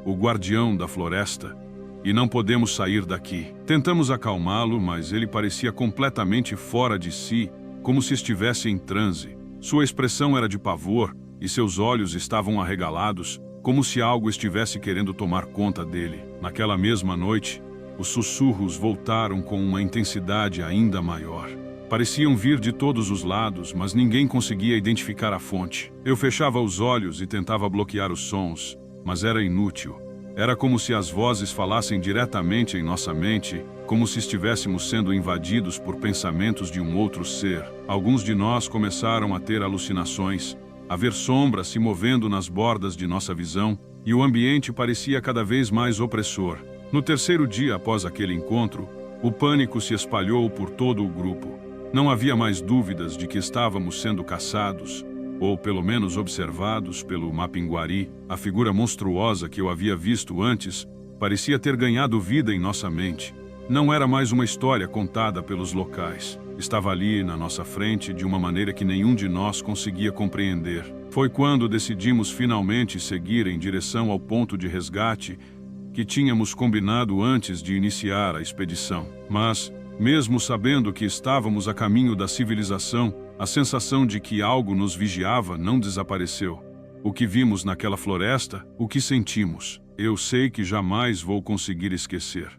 o guardião da floresta, e não podemos sair daqui. Tentamos acalmá-lo, mas ele parecia completamente fora de si, como se estivesse em transe. Sua expressão era de pavor, e seus olhos estavam arregalados, como se algo estivesse querendo tomar conta dele. Naquela mesma noite, os sussurros voltaram com uma intensidade ainda maior. Pareciam vir de todos os lados, mas ninguém conseguia identificar a fonte. Eu fechava os olhos e tentava bloquear os sons, mas era inútil. Era como se as vozes falassem diretamente em nossa mente, como se estivéssemos sendo invadidos por pensamentos de um outro ser. Alguns de nós começaram a ter alucinações, a ver sombras se movendo nas bordas de nossa visão, e o ambiente parecia cada vez mais opressor. No terceiro dia após aquele encontro, o pânico se espalhou por todo o grupo. Não havia mais dúvidas de que estávamos sendo caçados, ou pelo menos observados pelo Mapinguari. A figura monstruosa que eu havia visto antes parecia ter ganhado vida em nossa mente. Não era mais uma história contada pelos locais. Estava ali na nossa frente de uma maneira que nenhum de nós conseguia compreender. Foi quando decidimos finalmente seguir em direção ao ponto de resgate que tínhamos combinado antes de iniciar a expedição. Mas, mesmo sabendo que estávamos a caminho da civilização, a sensação de que algo nos vigiava não desapareceu. O que vimos naquela floresta, o que sentimos, eu sei que jamais vou conseguir esquecer.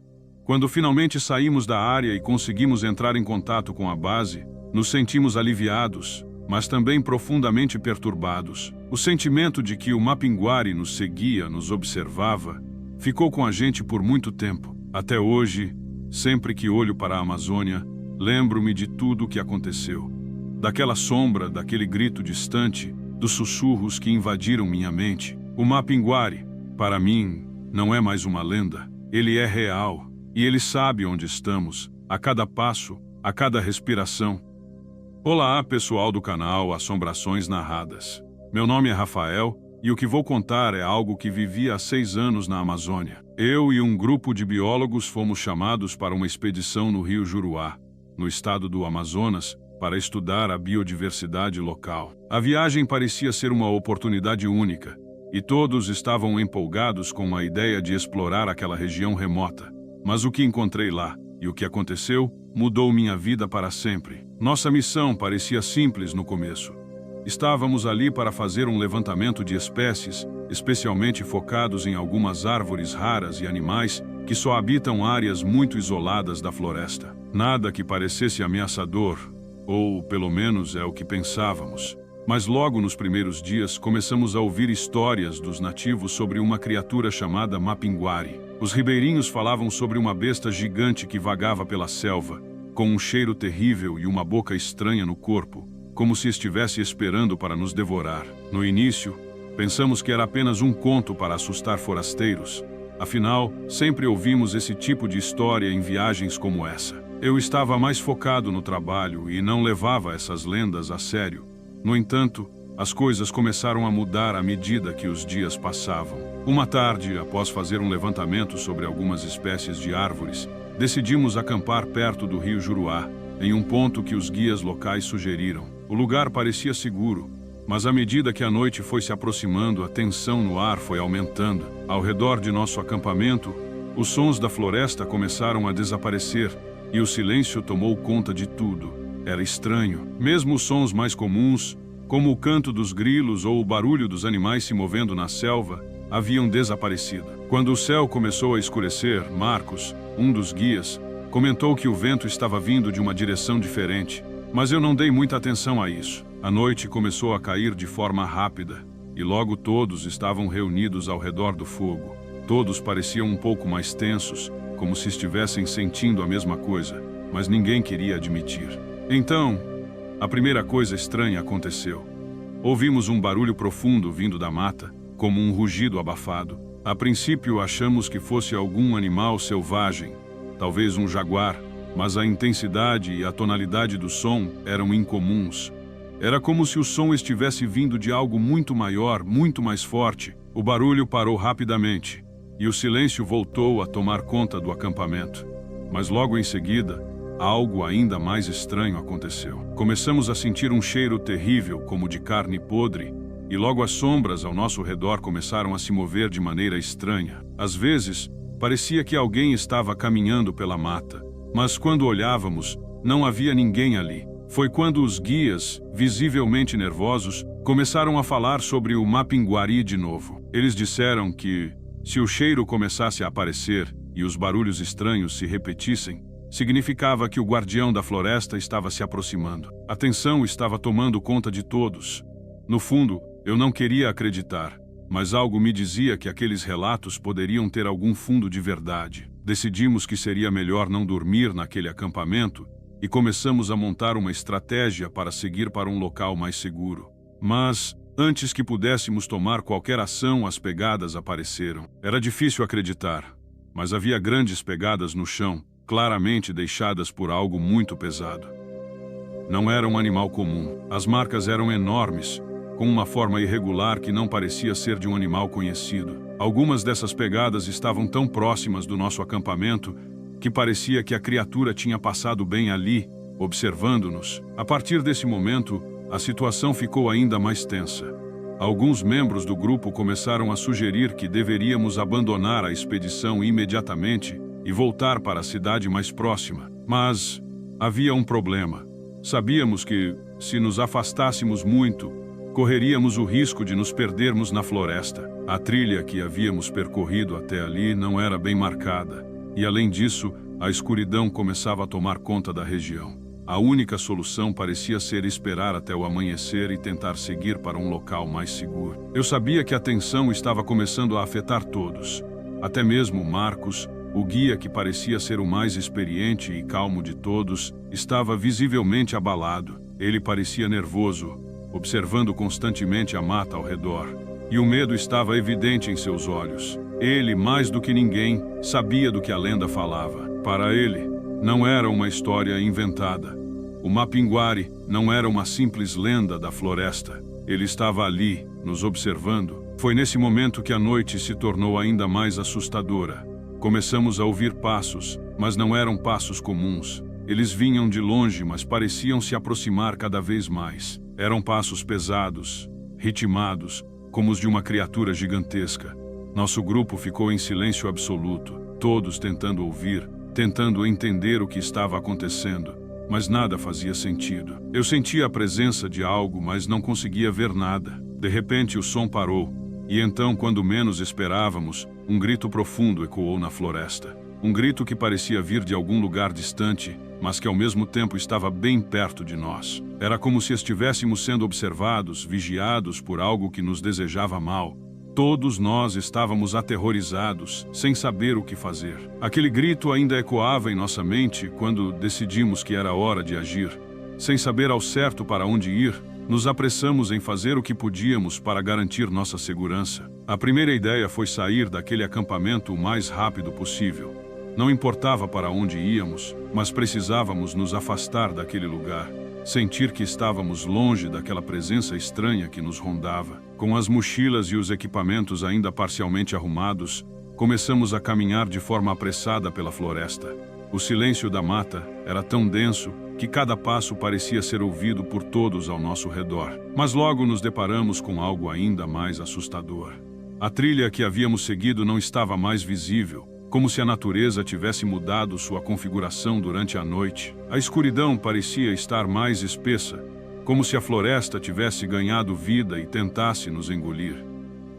Quando finalmente saímos da área e conseguimos entrar em contato com a base, nos sentimos aliviados, mas também profundamente perturbados. O sentimento de que o Mapinguari nos seguia, nos observava, ficou com a gente por muito tempo. Até hoje, sempre que olho para a Amazônia, Lembro-me de tudo o que aconteceu. Daquela sombra, daquele grito distante, dos sussurros que invadiram minha mente. O Mapinguari, para mim, não é mais uma lenda. Ele é real, e ele sabe onde estamos, a cada passo, a cada respiração. Olá, pessoal do canal Assombrações Narradas. Meu nome é Rafael, e o que vou contar é algo que vivi há 6 anos na Amazônia. Eu e um grupo de biólogos fomos chamados para uma expedição no Rio Juruá, no estado do Amazonas, para estudar a biodiversidade local. A viagem parecia ser uma oportunidade única, e todos estavam empolgados com a ideia de explorar aquela região remota. Mas o que encontrei lá e o que aconteceu mudou minha vida para sempre. Nossa missão parecia simples no começo. Estávamos ali para fazer um levantamento de espécies, especialmente focados em algumas árvores raras e animais que só habitam áreas muito isoladas da floresta. Nada que parecesse ameaçador, ou pelo menos é o que pensávamos. Mas logo nos primeiros dias começamos a ouvir histórias dos nativos sobre uma criatura chamada Mapinguari. Os ribeirinhos falavam sobre uma besta gigante que vagava pela selva, com um cheiro terrível e uma boca estranha no corpo, como se estivesse esperando para nos devorar. No início, pensamos que era apenas um conto para assustar forasteiros. Afinal, sempre ouvimos esse tipo de história em viagens como essa. Eu estava mais focado no trabalho e não levava essas lendas a sério. No entanto, as coisas começaram a mudar à medida que os dias passavam. Uma tarde, após fazer um levantamento sobre algumas espécies de árvores, decidimos acampar perto do Rio Juruá, em um ponto que os guias locais sugeriram. O lugar parecia seguro, mas à medida que a noite foi se aproximando, a tensão no ar foi aumentando. Ao redor de nosso acampamento, os sons da floresta começaram a desaparecer e o silêncio tomou conta de tudo. Era estranho. Mesmo os sons mais comuns, como o canto dos grilos ou o barulho dos animais se movendo na selva, haviam desaparecido. Quando o céu começou a escurecer, Marcos, um dos guias, comentou que o vento estava vindo de uma direção diferente, mas eu não dei muita atenção a isso. A noite começou a cair de forma rápida, e logo todos estavam reunidos ao redor do fogo. Todos pareciam um pouco mais tensos, como se estivessem sentindo a mesma coisa, mas ninguém queria admitir. Então, a primeira coisa estranha aconteceu. Ouvimos um barulho profundo vindo da mata, como um rugido abafado. A princípio achamos que fosse algum animal selvagem, talvez um jaguar, mas a intensidade e a tonalidade do som eram incomuns. Era como se o som estivesse vindo de algo muito maior, muito mais forte. O barulho parou rapidamente, e o silêncio voltou a tomar conta do acampamento. Mas logo em seguida, algo ainda mais estranho aconteceu. Começamos a sentir um cheiro terrível, como de carne podre, e logo as sombras ao nosso redor começaram a se mover de maneira estranha. Às vezes, parecia que alguém estava caminhando pela mata, mas quando olhávamos, não havia ninguém ali. Foi quando os guias, visivelmente nervosos, começaram a falar sobre o Mapinguari de novo. Eles disseram que, se o cheiro começasse a aparecer e os barulhos estranhos se repetissem, significava que o guardião da floresta estava se aproximando. A tensão estava tomando conta de todos. No fundo, eu não queria acreditar, mas algo me dizia que aqueles relatos poderiam ter algum fundo de verdade. Decidimos que seria melhor não dormir naquele acampamento e começamos a montar uma estratégia para seguir para um local mais seguro. Mas, antes que pudéssemos tomar qualquer ação, as pegadas apareceram. Era difícil acreditar, mas havia grandes pegadas no chão, claramente deixadas por algo muito pesado. Não era um animal comum. As marcas eram enormes, com uma forma irregular que não parecia ser de um animal conhecido. Algumas dessas pegadas estavam tão próximas do nosso acampamento que parecia que a criatura tinha passado bem ali, observando-nos. A partir desse momento, a situação ficou ainda mais tensa. Alguns membros do grupo começaram a sugerir que deveríamos abandonar a expedição imediatamente e voltar para a cidade mais próxima. Mas havia um problema. Sabíamos que, se nos afastássemos muito, correríamos o risco de nos perdermos na floresta. A trilha que havíamos percorrido até ali não era bem marcada, e além disso, a escuridão começava a tomar conta da região. A única solução parecia ser esperar até o amanhecer e tentar seguir para um local mais seguro. Eu sabia que a tensão estava começando a afetar todos, até mesmo Marcos, O guia, que parecia ser o mais experiente e calmo de todos, estava visivelmente abalado. Ele parecia nervoso, observando constantemente a mata ao redor. E o medo estava evidente em seus olhos. Ele, mais do que ninguém, sabia do que a lenda falava. Para ele, não era uma história inventada. O Mapinguari não era uma simples lenda da floresta. Ele estava ali, nos observando. Foi nesse momento que a noite se tornou ainda mais assustadora. Começamos a ouvir passos, mas não eram passos comuns. Eles vinham de longe, mas pareciam se aproximar cada vez mais. Eram passos pesados, ritmados, como os de uma criatura gigantesca. Nosso grupo ficou em silêncio absoluto, todos tentando ouvir, tentando entender o que estava acontecendo, mas nada fazia sentido. Eu sentia a presença de algo, mas não conseguia ver nada. De repente o som parou, e então, quando menos esperávamos, um grito profundo ecoou na floresta. Um grito que parecia vir de algum lugar distante, mas que ao mesmo tempo estava bem perto de nós. Era como se estivéssemos sendo observados, vigiados por algo que nos desejava mal. Todos nós estávamos aterrorizados, sem saber o que fazer. Aquele grito ainda ecoava em nossa mente quando decidimos que era hora de agir. Sem saber ao certo para onde ir, nos apressamos em fazer o que podíamos para garantir nossa segurança. A primeira ideia foi sair daquele acampamento o mais rápido possível. Não importava para onde íamos, mas precisávamos nos afastar daquele lugar. Sentir que estávamos longe daquela presença estranha que nos rondava. Com as mochilas e os equipamentos ainda parcialmente arrumados, começamos a caminhar de forma apressada pela floresta. O silêncio da mata era tão denso que cada passo parecia ser ouvido por todos ao nosso redor. Mas logo nos deparamos com algo ainda mais assustador. A trilha que havíamos seguido não estava mais visível, como se a natureza tivesse mudado sua configuração durante a noite. A escuridão parecia estar mais espessa, como se a floresta tivesse ganhado vida e tentasse nos engolir.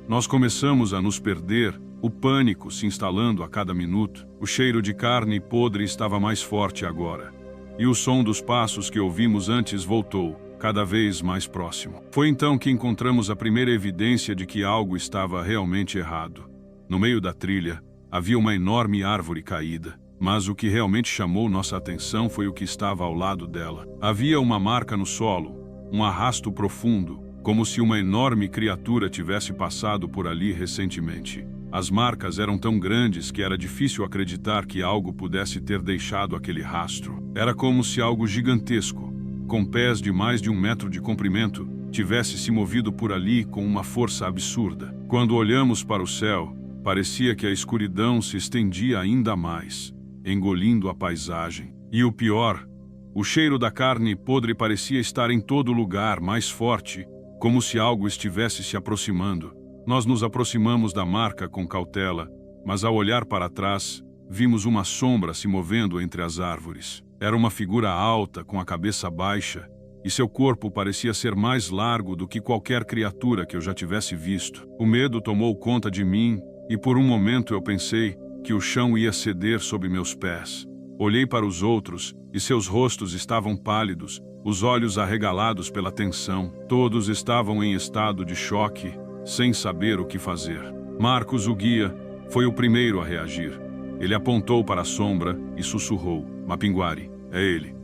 Nós começamos a nos perder, o pânico se instalando a cada minuto. O cheiro de carne podre estava mais forte agora, e o som dos passos que ouvimos antes voltou, cada vez mais próximo. Foi então que encontramos a primeira evidência de que algo estava realmente errado. No meio da trilha, havia uma enorme árvore caída, mas o que realmente chamou nossa atenção foi o que estava ao lado dela. Havia uma marca no solo, um arrasto profundo, como se uma enorme criatura tivesse passado por ali recentemente. As marcas eram tão grandes que era difícil acreditar que algo pudesse ter deixado aquele rastro. Era como se algo gigantesco, com pés de mais de 1 metro de comprimento, tivesse se movido por ali com uma força absurda. Quando olhamos para o céu, parecia que a escuridão se estendia ainda mais, engolindo a paisagem. E o pior, o cheiro da carne podre parecia estar em todo lugar, mais forte, como se algo estivesse se aproximando. Nós nos aproximamos da marca com cautela, mas ao olhar para trás, vimos uma sombra se movendo entre as árvores. Era uma figura alta, com a cabeça baixa, e seu corpo parecia ser mais largo do que qualquer criatura que eu já tivesse visto. O medo tomou conta de mim, e por um momento eu pensei que o chão ia ceder sob meus pés. Olhei para os outros, e seus rostos estavam pálidos, os olhos arregalados pela tensão. Todos estavam em estado de choque, sem saber o que fazer. Marcos, o guia, foi o primeiro a reagir. Ele apontou para a sombra e sussurrou: "Mapinguari, é ele."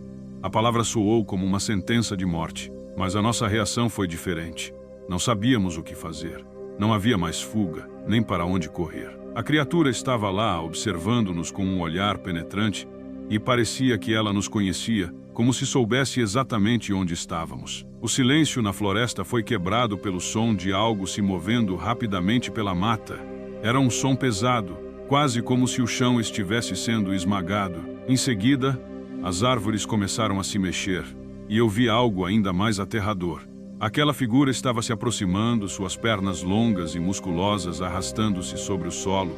A palavra soou como uma sentença de morte, mas a nossa reação foi diferente. Não sabíamos o que fazer. Não havia mais fuga, nem para onde correr. A criatura estava lá, observando-nos com um olhar penetrante, e parecia que ela nos conhecia, como se soubesse exatamente onde estávamos. O silêncio na floresta foi quebrado pelo som de algo se movendo rapidamente pela mata. Era um som pesado, quase como se o chão estivesse sendo esmagado. Em seguida, as árvores começaram a se mexer, e eu vi algo ainda mais aterrador. Aquela figura estava se aproximando, suas pernas longas e musculosas arrastando-se sobre o solo,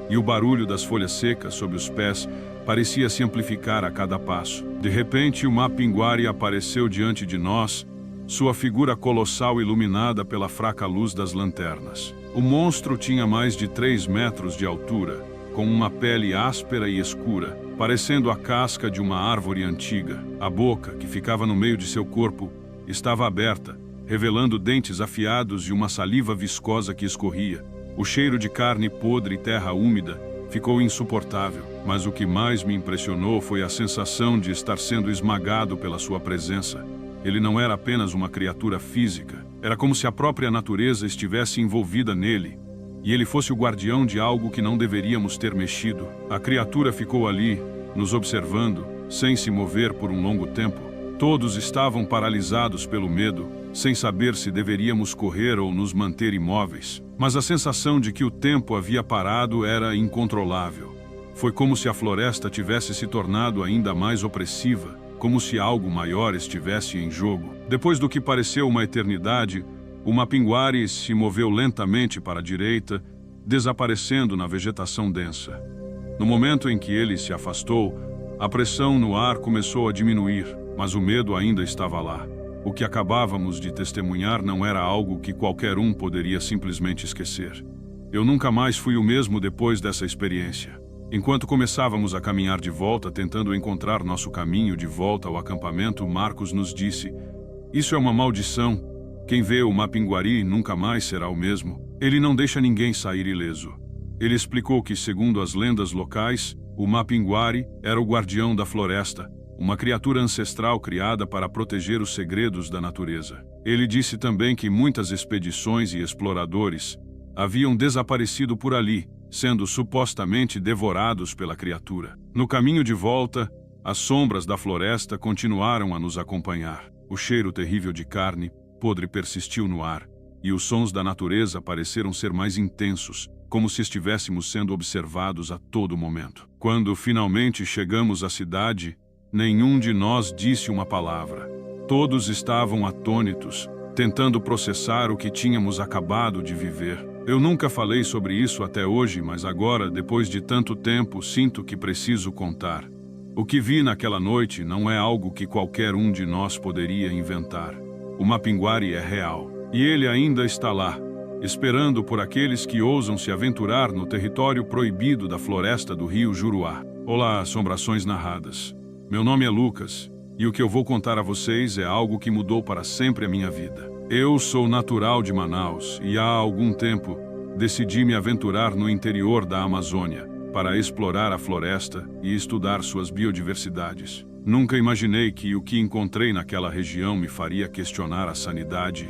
e o barulho das folhas secas sob os pés parecia se amplificar a cada passo. De repente, o Mapinguari apareceu diante de nós, sua figura colossal iluminada pela fraca luz das lanternas. O monstro tinha mais de 3 metros de altura, com uma pele áspera e escura, parecendo a casca de uma árvore antiga. A boca, que ficava no meio de seu corpo, estava aberta, revelando dentes afiados e uma saliva viscosa que escorria. O cheiro de carne podre e terra úmida ficou insuportável, mas o que mais me impressionou foi a sensação de estar sendo esmagado pela sua presença. Ele não era apenas uma criatura física, era como se a própria natureza estivesse envolvida nele, e ele fosse o guardião de algo que não deveríamos ter mexido. A criatura ficou ali, nos observando, sem se mover por um longo tempo. Todos estavam paralisados pelo medo, sem saber se deveríamos correr ou nos manter imóveis. Mas a sensação de que o tempo havia parado era incontrolável. Foi como se a floresta tivesse se tornado ainda mais opressiva, como se algo maior estivesse em jogo. Depois do que pareceu uma eternidade, o Mapinguari se moveu lentamente para a direita, desaparecendo na vegetação densa. No momento em que ele se afastou, a pressão no ar começou a diminuir, mas o medo ainda estava lá. O que acabávamos de testemunhar não era algo que qualquer um poderia simplesmente esquecer. Eu nunca mais fui o mesmo depois dessa experiência. Enquanto começávamos a caminhar de volta, tentando encontrar nosso caminho de volta ao acampamento, Marcos nos disse: "Isso é uma maldição. Quem vê o Mapinguari nunca mais será o mesmo. Ele não deixa ninguém sair ileso." Ele explicou que, segundo as lendas locais, o Mapinguari era o guardião da floresta, uma criatura ancestral criada para proteger os segredos da natureza. Ele disse também que muitas expedições e exploradores haviam desaparecido por ali, sendo supostamente devorados pela criatura. No caminho de volta, as sombras da floresta continuaram a nos acompanhar. O cheiro terrível de carne podre persistiu no ar, e os sons da natureza pareceram ser mais intensos, como se estivéssemos sendo observados a todo momento. Quando finalmente chegamos à cidade, nenhum de nós disse uma palavra. Todos estavam atônitos, tentando processar o que tínhamos acabado de viver. Eu nunca falei sobre isso até hoje, mas agora, depois de tanto tempo, sinto que preciso contar. O que vi naquela noite não é algo que qualquer um de nós poderia inventar. O Mapinguari é real, e ele ainda está lá, esperando por aqueles que ousam se aventurar no território proibido da floresta do rio Juruá. Olá, Assombrações Narradas. Meu nome é Lucas, e o que eu vou contar a vocês é algo que mudou para sempre a minha vida. Eu sou natural de Manaus e há algum tempo decidi me aventurar no interior da Amazônia para explorar a floresta e estudar suas biodiversidades. Nunca imaginei que o que encontrei naquela região me faria questionar a sanidade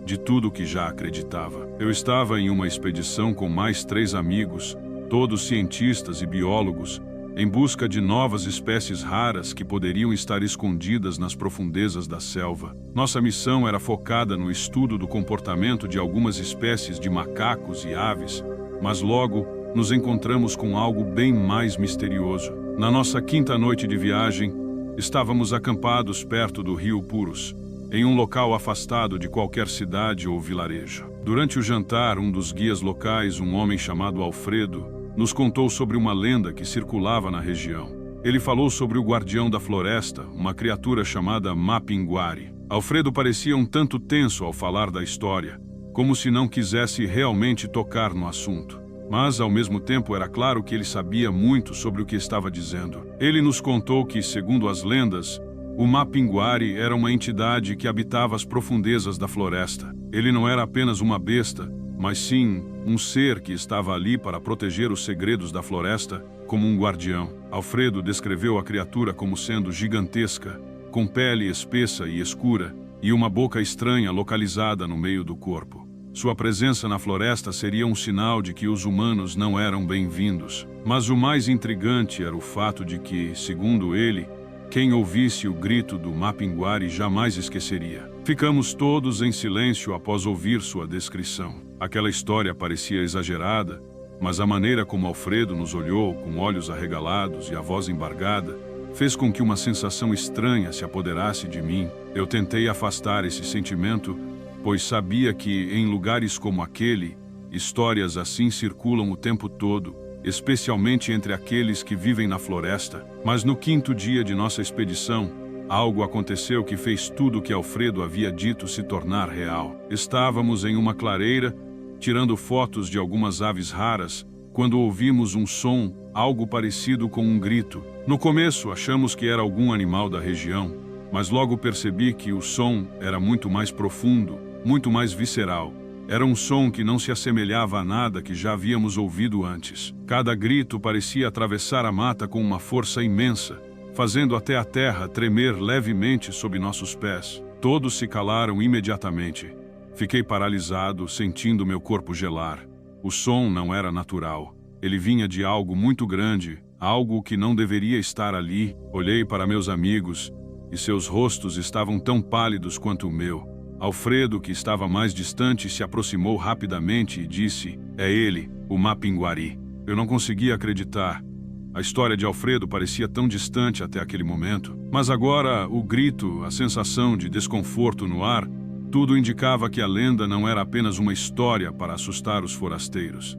de tudo que já acreditava. Eu estava em uma expedição com mais 3 amigos, todos cientistas e biólogos, em busca de novas espécies raras que poderiam estar escondidas nas profundezas da selva. Nossa missão era focada no estudo do comportamento de algumas espécies de macacos e aves, mas logo nos encontramos com algo bem mais misterioso. Na nossa 5ª noite de viagem, estávamos acampados perto do rio Purus, em um local afastado de qualquer cidade ou vilarejo. Durante o jantar, um dos guias locais, um homem chamado Alfredo, nos contou sobre uma lenda que circulava na região. Ele falou sobre o guardião da floresta, uma criatura chamada Mapinguari. Alfredo parecia um tanto tenso ao falar da história, como se não quisesse realmente tocar no assunto. Mas, ao mesmo tempo, era claro que ele sabia muito sobre o que estava dizendo. Ele nos contou que, segundo as lendas, o Mapinguari era uma entidade que habitava as profundezas da floresta. Ele não era apenas uma besta, mas sim um ser que estava ali para proteger os segredos da floresta, como um guardião. Alfredo descreveu a criatura como sendo gigantesca, com pele espessa e escura, e uma boca estranha localizada no meio do corpo. Sua presença na floresta seria um sinal de que os humanos não eram bem-vindos. Mas o mais intrigante era o fato de que, segundo ele, quem ouvisse o grito do Mapinguari jamais esqueceria. Ficamos todos em silêncio após ouvir sua descrição. Aquela história parecia exagerada, mas a maneira como Alfredo nos olhou, com olhos arregalados e a voz embargada, fez com que uma sensação estranha se apoderasse de mim. Eu tentei afastar esse sentimento, pois sabia que, em lugares como aquele, histórias assim circulam o tempo todo, especialmente entre aqueles que vivem na floresta. Mas no 5º dia de nossa expedição, algo aconteceu que fez tudo o que Alfredo havia dito se tornar real. Estávamos em uma clareira, tirando fotos de algumas aves raras, quando ouvimos um som, algo parecido com um grito. No começo, achamos que era algum animal da região, mas logo percebi que o som era muito mais profundo, muito mais visceral. Era um som que não se assemelhava a nada que já havíamos ouvido antes. Cada grito parecia atravessar a mata com uma força imensa, fazendo até a terra tremer levemente sob nossos pés. Todos se calaram imediatamente. Fiquei paralisado, sentindo meu corpo gelar. O som não era natural. Ele vinha de algo muito grande, algo que não deveria estar ali. Olhei para meus amigos, e seus rostos estavam tão pálidos quanto o meu. Alfredo, que estava mais distante, se aproximou rapidamente e disse: "É ele, o Mapinguari." Eu não conseguia acreditar. A história de Alfredo parecia tão distante até aquele momento. Mas agora, o grito, a sensação de desconforto no ar, tudo indicava que a lenda não era apenas uma história para assustar os forasteiros.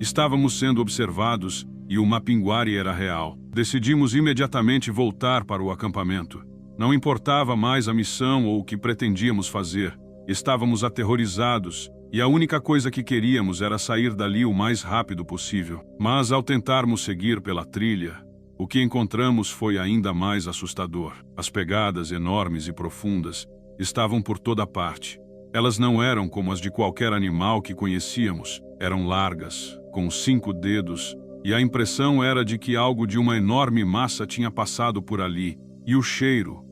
Estávamos sendo observados e o Mapinguari era real. Decidimos imediatamente voltar para o acampamento. Não importava mais a missão ou o que pretendíamos fazer. Estávamos aterrorizados e a única coisa que queríamos era sair dali o mais rápido possível. Mas ao tentarmos seguir pela trilha, o que encontramos foi ainda mais assustador. As pegadas enormes e profundas estavam por toda parte. Elas não eram como as de qualquer animal que conhecíamos. Eram largas, com 5 dedos, e a impressão era de que algo de uma enorme massa tinha passado por ali. E o cheiro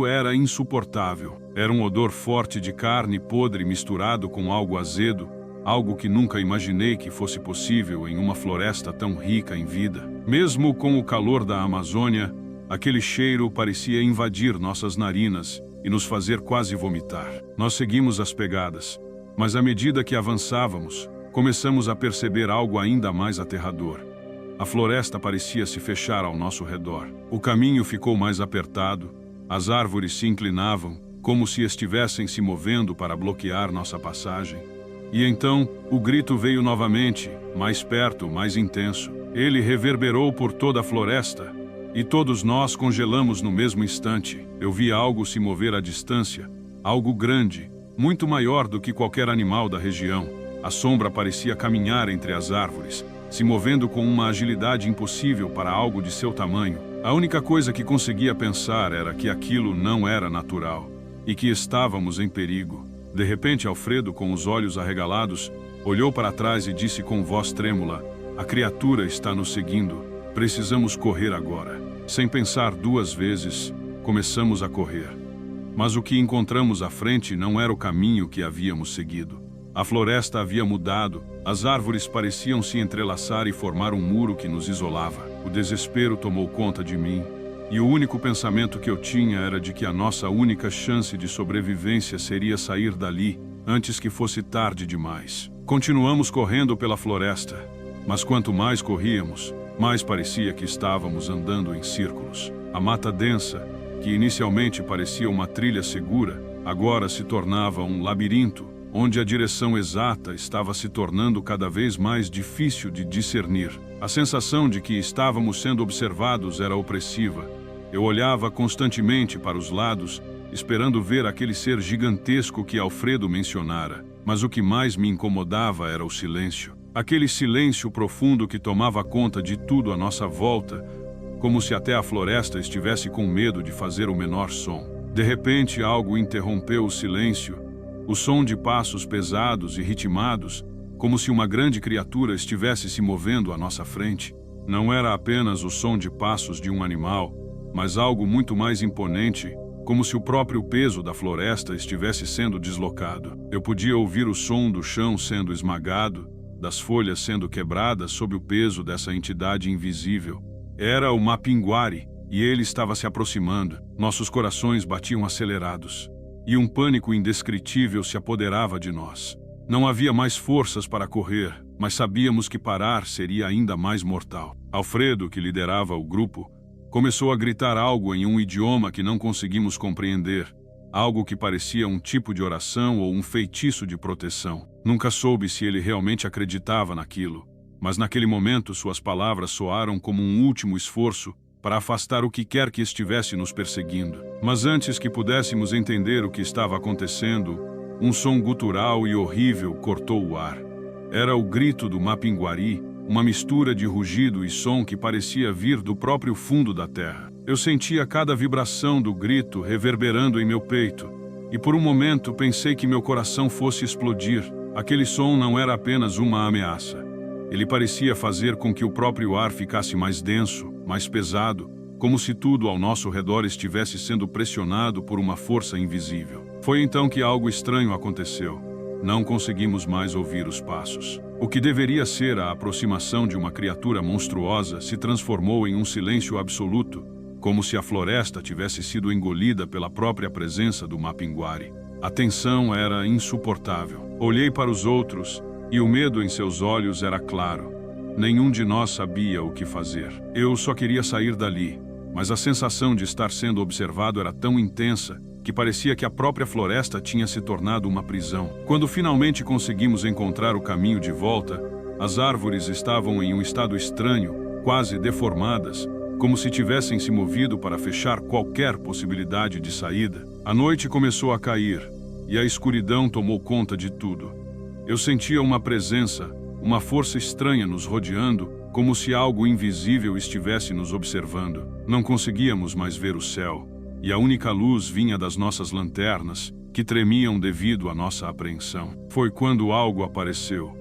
era insuportável. Era um odor forte de carne podre misturado com algo azedo, algo que nunca imaginei que fosse possível em uma floresta tão rica em vida. Mesmo com o calor da Amazônia, aquele cheiro parecia invadir nossas narinas e nos fazer quase vomitar. Nós seguimos as pegadas, mas à medida que avançávamos, começamos a perceber algo ainda mais aterrador. A floresta parecia se fechar ao nosso redor. O caminho ficou mais apertado, as árvores se inclinavam, como se estivessem se movendo para bloquear nossa passagem. E então, o grito veio novamente, mais perto, mais intenso. Ele reverberou por toda a floresta, e todos nós congelamos no mesmo instante. Eu vi algo se mover à distância, algo grande, muito maior do que qualquer animal da região. A sombra parecia caminhar entre as árvores, se movendo com uma agilidade impossível para algo de seu tamanho. A única coisa que conseguia pensar era que aquilo não era natural e que estávamos em perigo. De repente, Alfredo, com os olhos arregalados, olhou para trás e disse com voz trêmula: "A criatura está nos seguindo. Precisamos correr agora." Sem pensar 2 vezes, começamos a correr. Mas o que encontramos à frente não era o caminho que havíamos seguido. A floresta havia mudado, as árvores pareciam se entrelaçar e formar um muro que nos isolava. O desespero tomou conta de mim, e o único pensamento que eu tinha era de que a nossa única chance de sobrevivência seria sair dali antes que fosse tarde demais. Continuamos correndo pela floresta, mas quanto mais corríamos, mais parecia que estávamos andando em círculos. A mata densa, que inicialmente parecia uma trilha segura, agora se tornava um labirinto, onde a direção exata estava se tornando cada vez mais difícil de discernir. A sensação de que estávamos sendo observados era opressiva. Eu olhava constantemente para os lados, esperando ver aquele ser gigantesco que Alfredo mencionara. Mas o que mais me incomodava era o silêncio. Aquele silêncio profundo que tomava conta de tudo à nossa volta, como se até a floresta estivesse com medo de fazer o menor som. De repente, algo interrompeu o silêncio. O som de passos pesados e ritmados, como se uma grande criatura estivesse se movendo à nossa frente. Não era apenas o som de passos de um animal, mas algo muito mais imponente, como se o próprio peso da floresta estivesse sendo deslocado. Eu podia ouvir o som do chão sendo esmagado, das folhas sendo quebradas sob o peso dessa entidade invisível. Era o Mapinguari, e ele estava se aproximando. Nossos corações batiam acelerados. E um pânico indescritível se apoderava de nós. Não havia mais forças para correr, mas sabíamos que parar seria ainda mais mortal. Alfredo, que liderava o grupo, começou a gritar algo em um idioma que não conseguimos compreender, algo que parecia um tipo de oração ou um feitiço de proteção. Nunca soube se ele realmente acreditava naquilo, mas naquele momento suas palavras soaram como um último esforço para afastar o que quer que estivesse nos perseguindo. Mas antes que pudéssemos entender o que estava acontecendo, um som gutural e horrível cortou o ar. Era o grito do Mapinguari, uma mistura de rugido e som que parecia vir do próprio fundo da terra. Eu sentia cada vibração do grito reverberando em meu peito, e por um momento pensei que meu coração fosse explodir. Aquele som não era apenas uma ameaça. Ele parecia fazer com que o próprio ar ficasse mais denso, mais pesado, como se tudo ao nosso redor estivesse sendo pressionado por uma força invisível. Foi então que algo estranho aconteceu. Não conseguimos mais ouvir os passos. O que deveria ser a aproximação de uma criatura monstruosa se transformou em um silêncio absoluto, como se a floresta tivesse sido engolida pela própria presença do Mapinguari. A tensão era insuportável. Olhei para os outros e o medo em seus olhos era claro. Nenhum de nós sabia o que fazer. Eu só queria sair dali, mas a sensação de estar sendo observado era tão intensa que parecia que a própria floresta tinha se tornado uma prisão. Quando finalmente conseguimos encontrar o caminho de volta, as árvores estavam em um estado estranho, quase deformadas, como se tivessem se movido para fechar qualquer possibilidade de saída. A noite começou a cair, e a escuridão tomou conta de tudo. Eu sentia uma presença, uma força estranha nos rodeando, como se algo invisível estivesse nos observando. Não conseguíamos mais ver o céu, e a única luz vinha das nossas lanternas, que tremiam devido à nossa apreensão. Foi quando algo apareceu.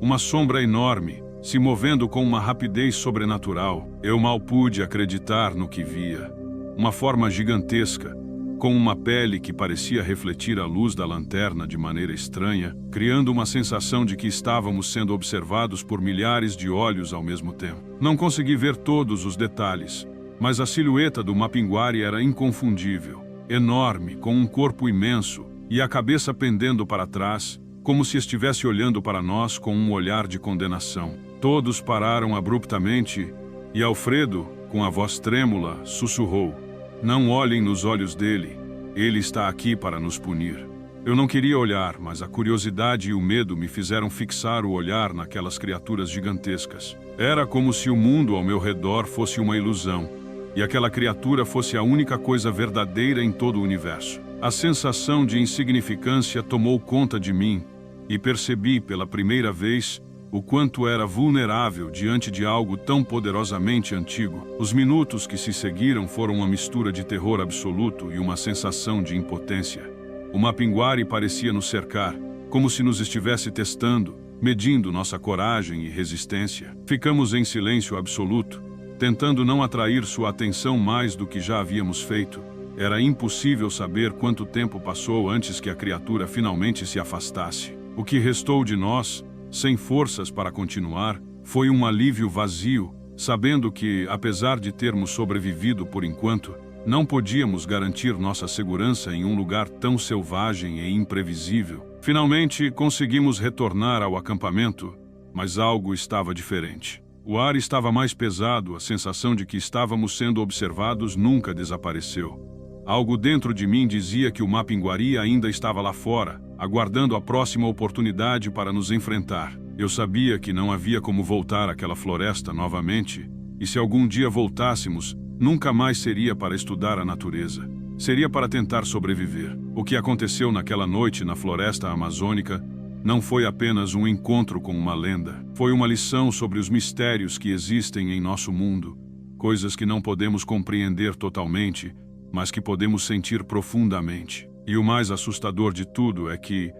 Uma sombra enorme, se movendo com uma rapidez sobrenatural. Eu mal pude acreditar no que via. Uma forma gigantesca, com uma pele que parecia refletir a luz da lanterna de maneira estranha, criando uma sensação de que estávamos sendo observados por milhares de olhos ao mesmo tempo. Não consegui ver todos os detalhes, mas a silhueta do Mapinguari era inconfundível, enorme, com um corpo imenso e a cabeça pendendo para trás, como se estivesse olhando para nós com um olhar de condenação. Todos pararam abruptamente e Alfredo, com a voz trêmula, sussurrou: "Não olhem nos olhos dele, ele está aqui para nos punir." Eu não queria olhar, mas a curiosidade e o medo me fizeram fixar o olhar naquelas criaturas gigantescas. Era como se o mundo ao meu redor fosse uma ilusão, e aquela criatura fosse a única coisa verdadeira em todo o universo. A sensação de insignificância tomou conta de mim, e percebi pela primeira vez o quanto era vulnerável diante de algo tão poderosamente antigo. Os minutos que se seguiram foram uma mistura de terror absoluto e uma sensação de impotência. O Mapinguari parecia nos cercar, como se nos estivesse testando, medindo nossa coragem e resistência. Ficamos em silêncio absoluto, tentando não atrair sua atenção mais do que já havíamos feito. Era impossível saber quanto tempo passou antes que a criatura finalmente se afastasse. O que restou de nós, sem forças para continuar, foi um alívio vazio, sabendo que, apesar de termos sobrevivido por enquanto, não podíamos garantir nossa segurança em um lugar tão selvagem e imprevisível. Finalmente, conseguimos retornar ao acampamento, mas algo estava diferente. O ar estava mais pesado, a sensação de que estávamos sendo observados nunca desapareceu. Algo dentro de mim dizia que o Mapinguari ainda estava lá fora, aguardando a próxima oportunidade para nos enfrentar. Eu sabia que não havia como voltar àquela floresta novamente, e se algum dia voltássemos, nunca mais seria para estudar a natureza. Seria para tentar sobreviver. O que aconteceu naquela noite na floresta amazônica não foi apenas um encontro com uma lenda. Foi uma lição sobre os mistérios que existem em nosso mundo, coisas que não podemos compreender totalmente, mas que podemos sentir profundamente. E o mais assustador de tudo é que,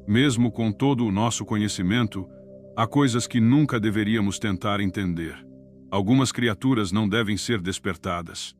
mesmo com todo o nosso conhecimento, há coisas que nunca deveríamos tentar entender. Algumas criaturas não devem ser despertadas.